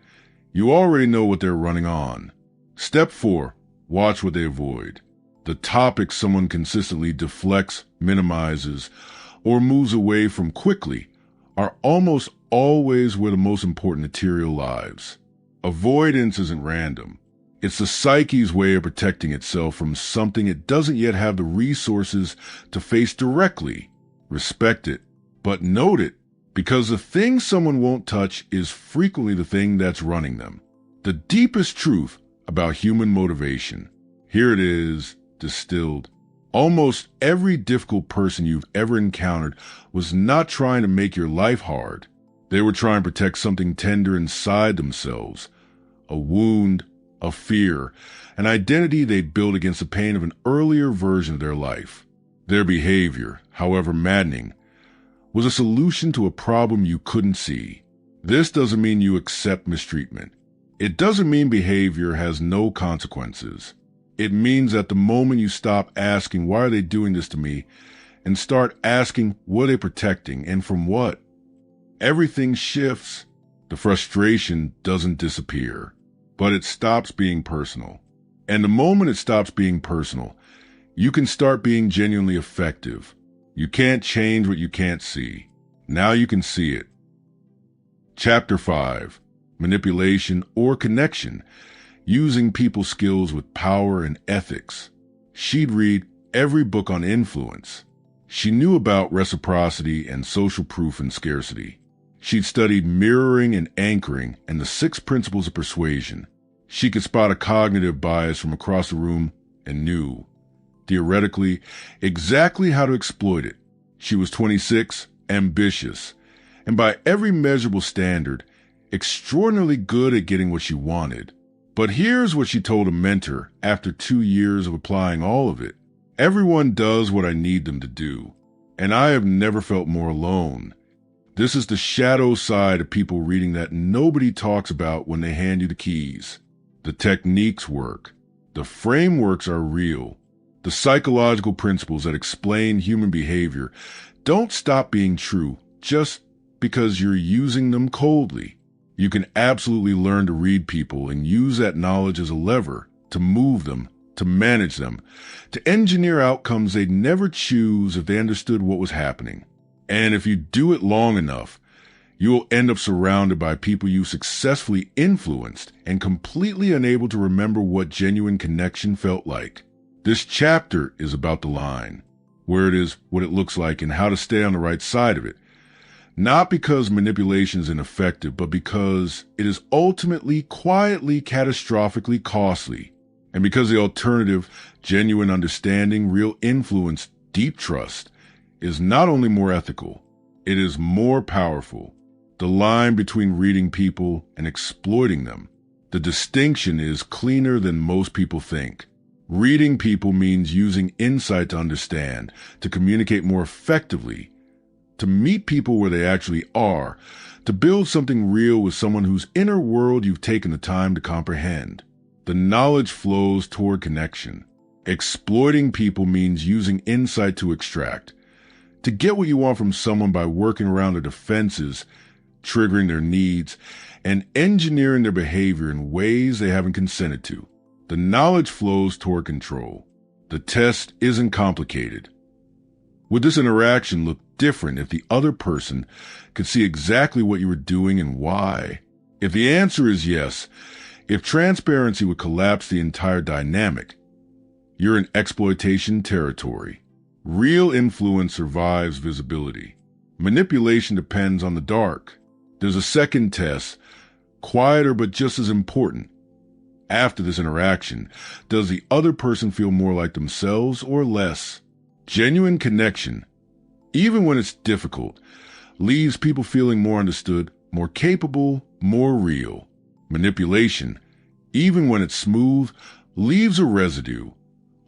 You already know what they're running on. Step 4, watch what they avoid. The topics someone consistently deflects, minimizes, or moves away from quickly are almost always where the most important material lies. Avoidance isn't random. It's the psyche's way of protecting itself from something it doesn't yet have the resources to face directly. Respect it, but note it, because the thing someone won't touch is frequently the thing that's running them. The deepest truth about human motivation. Here it is, distilled. Almost every difficult person you've ever encountered was not trying to make your life hard. They were trying to protect something tender inside themselves. A wound, a fear, an identity they'd built against the pain of an earlier version of their life. Their behavior, however maddening, was a solution to a problem you couldn't see. This doesn't mean you accept mistreatment. It doesn't mean behavior has no consequences. It means that the moment you stop asking, why are they doing this to me, and start asking, what are they protecting and from what, everything shifts. The frustration doesn't disappear, but it stops being personal. And the moment it stops being personal, you can start being genuinely effective. You can't change what you can't see. Now you can see it. Chapter 5. Manipulation or connection, using people skills with power and ethics. She'd read every book on influence. She knew about reciprocity and social proof and scarcity. She'd studied mirroring and anchoring and the 6 principles of persuasion. She could spot a cognitive bias from across the room and knew, theoretically, exactly how to exploit it. She was 26, ambitious, and by every measurable standard, extraordinarily good at getting what she wanted. But here's what she told a mentor after 2 years of applying all of it. Everyone does what I need them to do, and I have never felt more alone. This is the shadow side of people reading that nobody talks about when they hand you the keys. The techniques work. The frameworks are real. The psychological principles that explain human behavior don't stop being true just because you're using them coldly. You can absolutely learn to read people and use that knowledge as a lever to move them, to manage them, to engineer outcomes they'd never choose if they understood what was happening. And if you do it long enough, you will end up surrounded by people you successfully influenced and completely unable to remember what genuine connection felt like. This chapter is about the line, where it is, what it looks like, and how to stay on the right side of it. Not because manipulation is ineffective, but because it is ultimately, quietly, catastrophically costly. And because the alternative, genuine understanding, real influence, deep trust, is not only more ethical, it is more powerful. The line between reading people and exploiting them, the distinction is cleaner than most people think. Reading people means using insight to understand, to communicate more effectively, to meet people where they actually are, to build something real with someone whose inner world you've taken the time to comprehend. The knowledge flows toward connection. Exploiting people means using insight to extract, to get what you want from someone by working around their defenses, triggering their needs, and engineering their behavior in ways they haven't consented to. The knowledge flows toward control. The test isn't complicated. Would this interaction look different if the other person could see exactly what you were doing and why? If the answer is yes, if transparency would collapse the entire dynamic, you're in exploitation territory. Real influence survives visibility. Manipulation depends on the dark. There's a second test, quieter but just as important. After this interaction, does the other person feel more like themselves or less? Genuine connection, even when it's difficult, leaves people feeling more understood, more capable, more real. Manipulation, even when it's smooth, leaves a residue,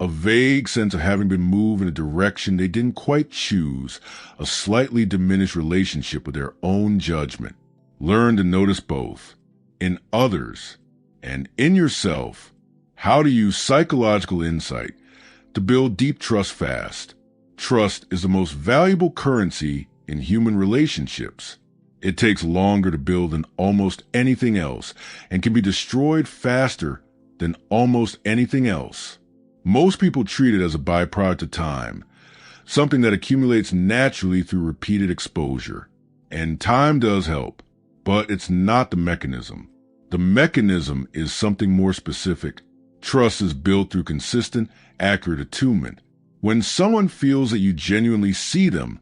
a vague sense of having been moved in a direction they didn't quite choose, a slightly diminished relationship with their own judgment. Learn to notice both, in others and in yourself, how to use psychological insight to build deep trust fast. Trust is the most valuable currency in human relationships. It takes longer to build than almost anything else and can be destroyed faster than almost anything else. Most people treat it as a byproduct of time, something that accumulates naturally through repeated exposure. And time does help, but it's not the mechanism. The mechanism is something more specific. Trust is built through consistent, accurate attunement. When someone feels that you genuinely see them,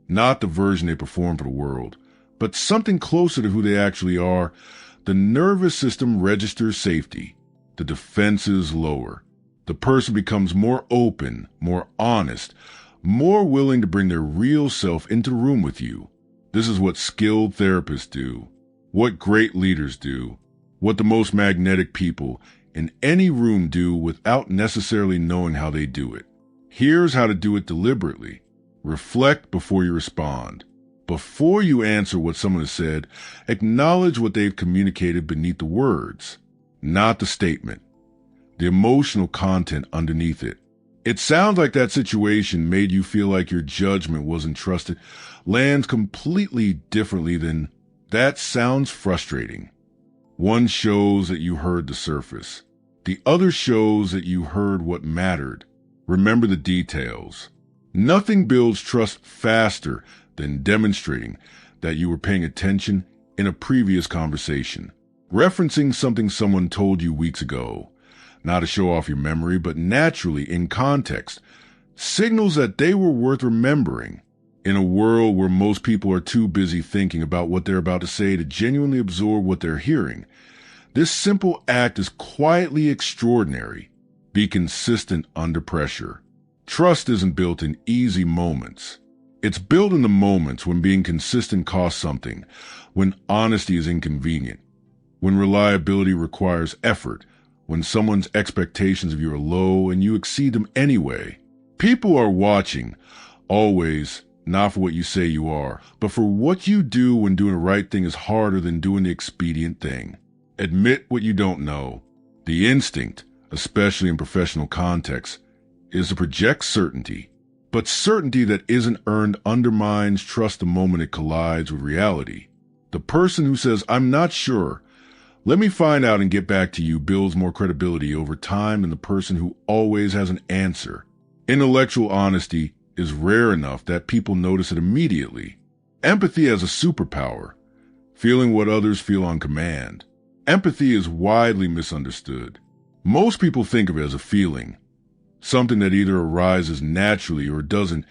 not the version they perform for the world, but something closer to who they actually are, the nervous system registers safety. The defenses lower. The person becomes more open, more honest, more willing to bring their real self into the room with you. This is what skilled therapists do, what great leaders do, what the most magnetic people in any room do without necessarily knowing how they do it. Here's how to do it deliberately. Reflect before you respond. Before you answer what someone has said, acknowledge what they've communicated beneath the words, not the statement, the emotional content underneath it. It sounds like that situation made you feel like your judgment wasn't trusted, lands completely differently than that sounds frustrating. One shows that you heard the surface. The other shows that you heard what mattered. Remember the details. Nothing builds trust faster than demonstrating that you were paying attention in a previous conversation. Referencing something someone told you weeks ago, not to show off your memory, but naturally in context, signals that they were worth remembering. In a world where most people are too busy thinking about what they're about to say to genuinely absorb what they're hearing, this simple act is quietly extraordinary. Be consistent under pressure. Trust isn't built in easy moments. It's built in the moments when being consistent costs something, when honesty is inconvenient, when reliability requires effort, when someone's expectations of you are low and you exceed them anyway. People are watching, always, not for what you say you are, but for what you do when doing the right thing is harder than doing the expedient thing. Admit what you don't know. The instinct, especially in professional contexts, is to project certainty. But certainty that isn't earned undermines trust the moment it collides with reality. The person who says, "I'm not sure, let me find out and get back to you," builds more credibility over time than the person who always has an answer. Intellectual honesty is rare enough that people notice it immediately. Empathy has a superpower, feeling what others feel on command. Empathy is widely misunderstood. Most people think of it as a feeling, something that either arises naturally or doesn't,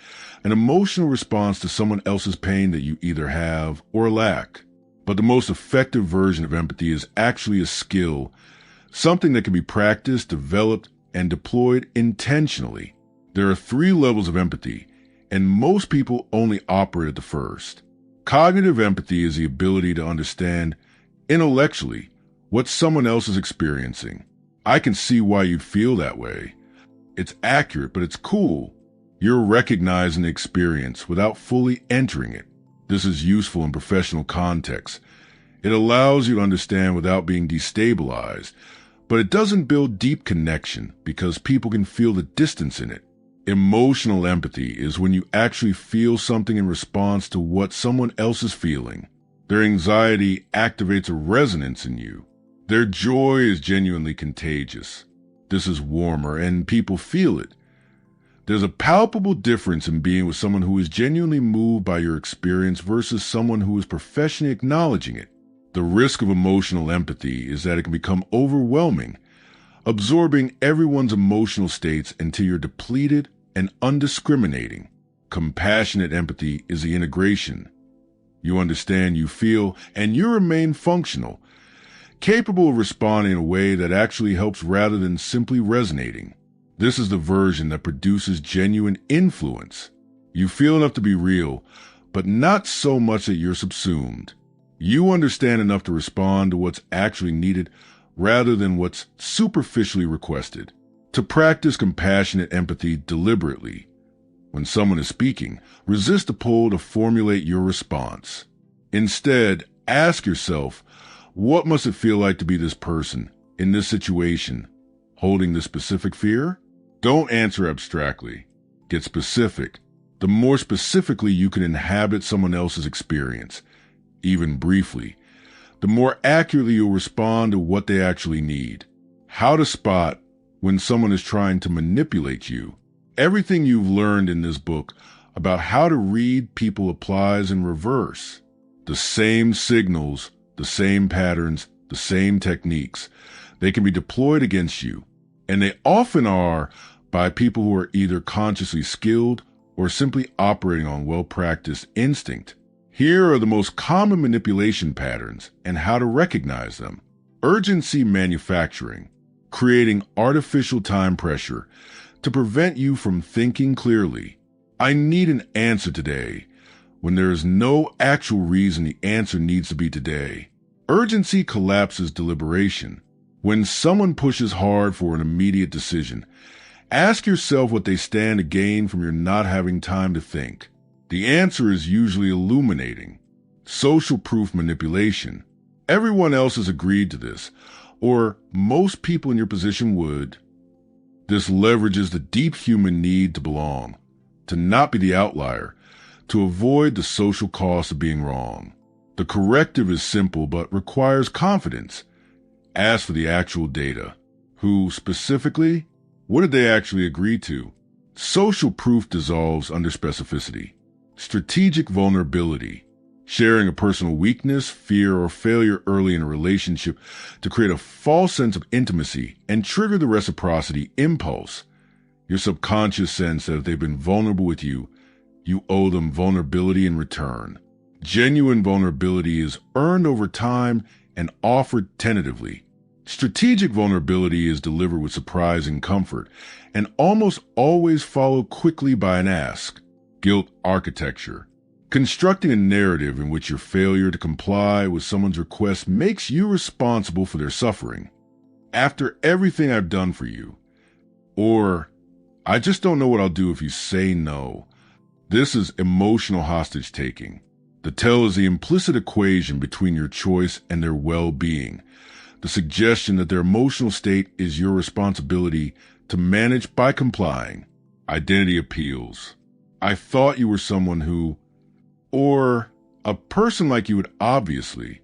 an emotional response to someone else's pain that you either have or lack. But the most effective version of empathy is actually a skill, something that can be practiced, developed, and deployed intentionally. There are 3 levels of empathy, and most people only operate at the first. Cognitive empathy is the ability to understand intellectually what someone else is experiencing. I can see why you'd feel that way. It's accurate, but it's cool. You're recognizing the experience without fully entering it. This is useful in professional contexts. It allows you to understand without being destabilized, but it doesn't build deep connection because people can feel the distance in it. Emotional empathy is when you actually feel something in response to what someone else is feeling. Their anxiety activates a resonance in you. Their joy is genuinely contagious. This is warmer, and people feel it. There's a palpable difference in being with someone who is genuinely moved by your experience versus someone who is professionally acknowledging it. The risk of emotional empathy is that it can become overwhelming, absorbing everyone's emotional states until you're depleted and undiscriminating. Compassionate empathy is the integration. You understand, you feel, and you remain functional, capable of responding in a way that actually helps rather than simply resonating. This is the version that produces genuine influence. You feel enough to be real, but not so much that you're subsumed. You understand enough to respond to what's actually needed rather than what's superficially requested. To practice compassionate empathy deliberately, when someone is speaking, resist the pull to formulate your response. Instead, ask yourself, what must it feel like to be this person, in this situation, holding this specific fear? Don't answer abstractly. Get specific. The more specifically you can inhabit someone else's experience, even briefly, the more accurately you'll respond to what they actually need. How to spot when someone is trying to manipulate you. Everything you've learned in this book about how to read people applies in reverse. The same signals, the same patterns, the same techniques. They can be deployed against you, and they often are by people who are either consciously skilled or simply operating on well-practiced instinct. Here are the most common manipulation patterns and how to recognize them. Urgency manufacturing, creating artificial time pressure to prevent you from thinking clearly. I need an answer today, when there is no actual reason the answer needs to be today. Urgency collapses deliberation. When someone pushes hard for an immediate decision, ask yourself what they stand to gain from your not having time to think. The answer is usually illuminating. Social proof manipulation. Everyone else has agreed to this, or most people in your position would. This leverages the deep human need to belong, to not be the outlier, to avoid the social cost of being wrong. The corrective is simple but requires confidence. Ask for the actual data. Who specifically? What did they actually agree to? Social proof dissolves under specificity. Strategic vulnerability. Sharing a personal weakness, fear, or failure early in a relationship to create a false sense of intimacy and trigger the reciprocity impulse. Your subconscious sense that if they've been vulnerable with you, you owe them vulnerability in return. Genuine vulnerability is earned over time and offered tentatively. Strategic vulnerability is delivered with surprising comfort and almost always followed quickly by an ask. Guilt architecture. Constructing a narrative in which your failure to comply with someone's request makes you responsible for their suffering. After everything I've done for you. Or, I just don't know what I'll do if you say no. This is emotional hostage taking. The tell is the implicit equation between your choice and their well-being. The suggestion that their emotional state is your responsibility to manage by complying. Identity appeals. I thought you were someone who, or A person like you would obviously.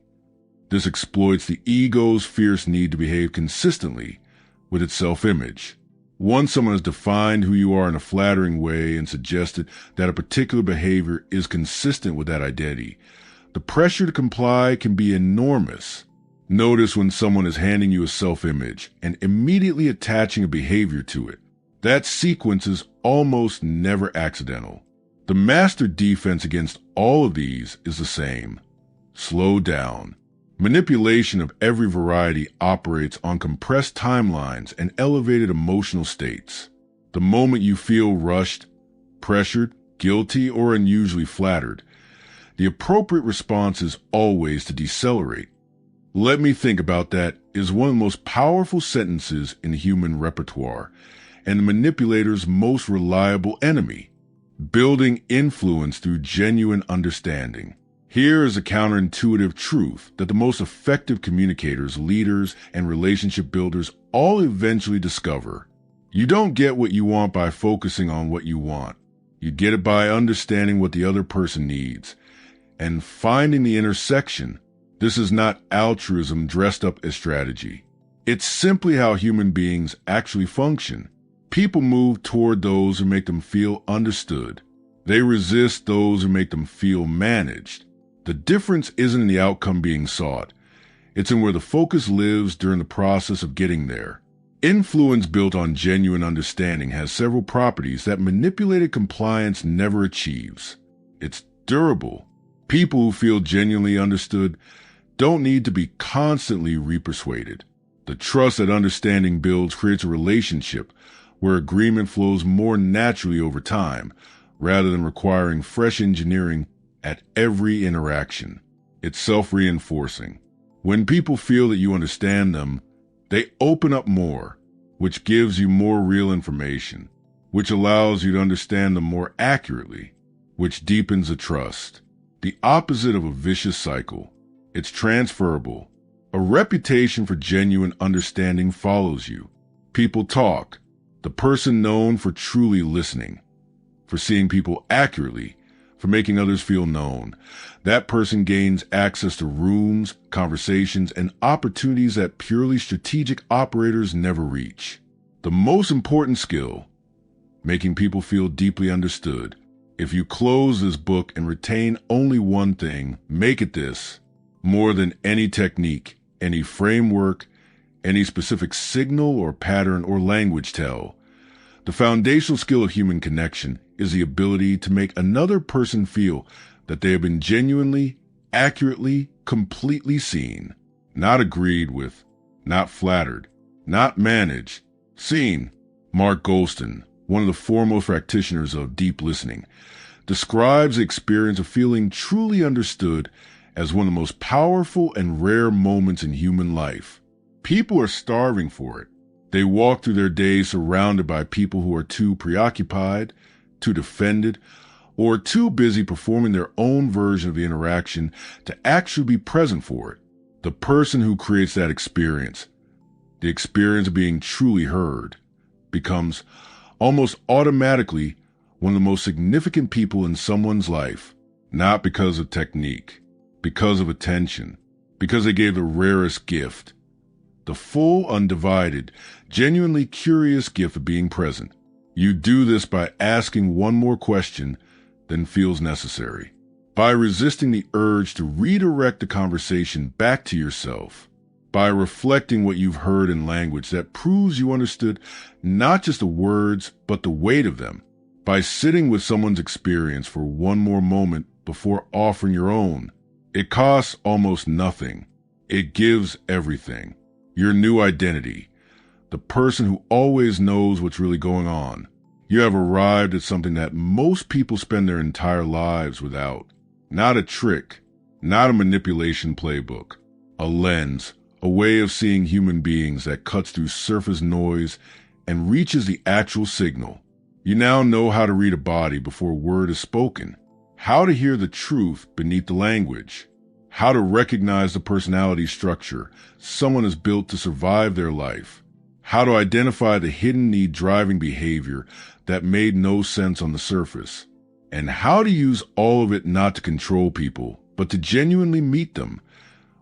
This exploits the ego's fierce need to behave consistently with its self-image. Once someone has defined who you are in a flattering way and suggested that a particular behavior is consistent with that identity, the pressure to comply can be enormous. Notice when someone is handing you a self-image and immediately attaching a behavior to it. That sequence is almost never accidental. The master defense against all of these is the same. Slow down. Manipulation of every variety operates on compressed timelines and elevated emotional states. The moment you feel rushed, pressured, guilty, or unusually flattered, the appropriate response is always to decelerate. "Let me think about that" is one of the most powerful sentences in the human repertoire, and the manipulator's most reliable enemy. Building influence through genuine understanding. Here is a counterintuitive truth that the most effective communicators, leaders, and relationship builders all eventually discover. You don't get what you want by focusing on what you want. You get it by understanding what the other person needs and finding the intersection. This is not altruism dressed up as strategy. It's simply how human beings actually function. People move toward those who make them feel understood. They resist those who make them feel managed. The difference isn't in the outcome being sought. It's in where the focus lives during the process of getting there. Influence built on genuine understanding has several properties that manipulated compliance never achieves. It's durable. People who feel genuinely understood don't need to be constantly repersuaded. The trust that understanding builds creates a relationship where agreement flows more naturally over time, rather than requiring fresh engineering at every interaction. It's self-reinforcing. When people feel that you understand them, they open up more, which gives you more real information, which allows you to understand them more accurately, which deepens the trust. The opposite of a vicious cycle. It's transferable. A reputation for genuine understanding follows you. People talk. The person known for truly listening, for seeing people accurately, for making others feel known. That person gains access to rooms, conversations, and opportunities that purely strategic operators never reach. The most important skill, making people feel deeply understood. If you close this book and retain only one thing, make it this: more than any technique, any framework, any specific signal or pattern or language tell, the foundational skill of human connection is the ability to make another person feel that they have been genuinely, accurately, completely seen, not agreed with, not flattered, not managed, seen. Mark Goldstein, one of the foremost practitioners of deep listening, describes the experience of feeling truly understood as one of the most powerful and rare moments in human life. People are starving for it. They walk through their days surrounded by people who are too preoccupied, too defended, or too busy performing their own version of the interaction to actually be present for it. The person who creates that experience, the experience of being truly heard, becomes almost automatically one of the most significant people in someone's life, not because of technique, because of attention, because they gave the rarest gift, the full, undivided, genuinely curious gift of being present. You do this by asking one more question than feels necessary, by resisting the urge to redirect the conversation back to yourself, by reflecting what you've heard in language that proves you understood not just the words, but the weight of them, by sitting with someone's experience for one more moment before offering your own. It costs almost nothing. It gives everything. Your new identity, the person who always knows what's really going on. You have arrived at something that most people spend their entire lives without. Not a trick, not a manipulation playbook, a lens, a way of seeing human beings that cuts through surface noise and reaches the actual signal. You now know how to read a body before a word is spoken, how to hear the truth beneath the language, how to recognize the personality structure someone has built to survive their life, how to identify the hidden need driving behavior that made no sense on the surface, and how to use all of it not to control people, but to genuinely meet them,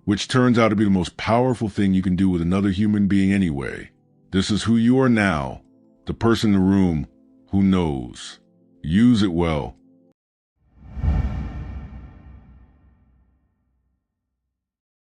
which turns out to be the most powerful thing you can do with another human being anyway. This is who you are now, the person in the room who knows. Use it well.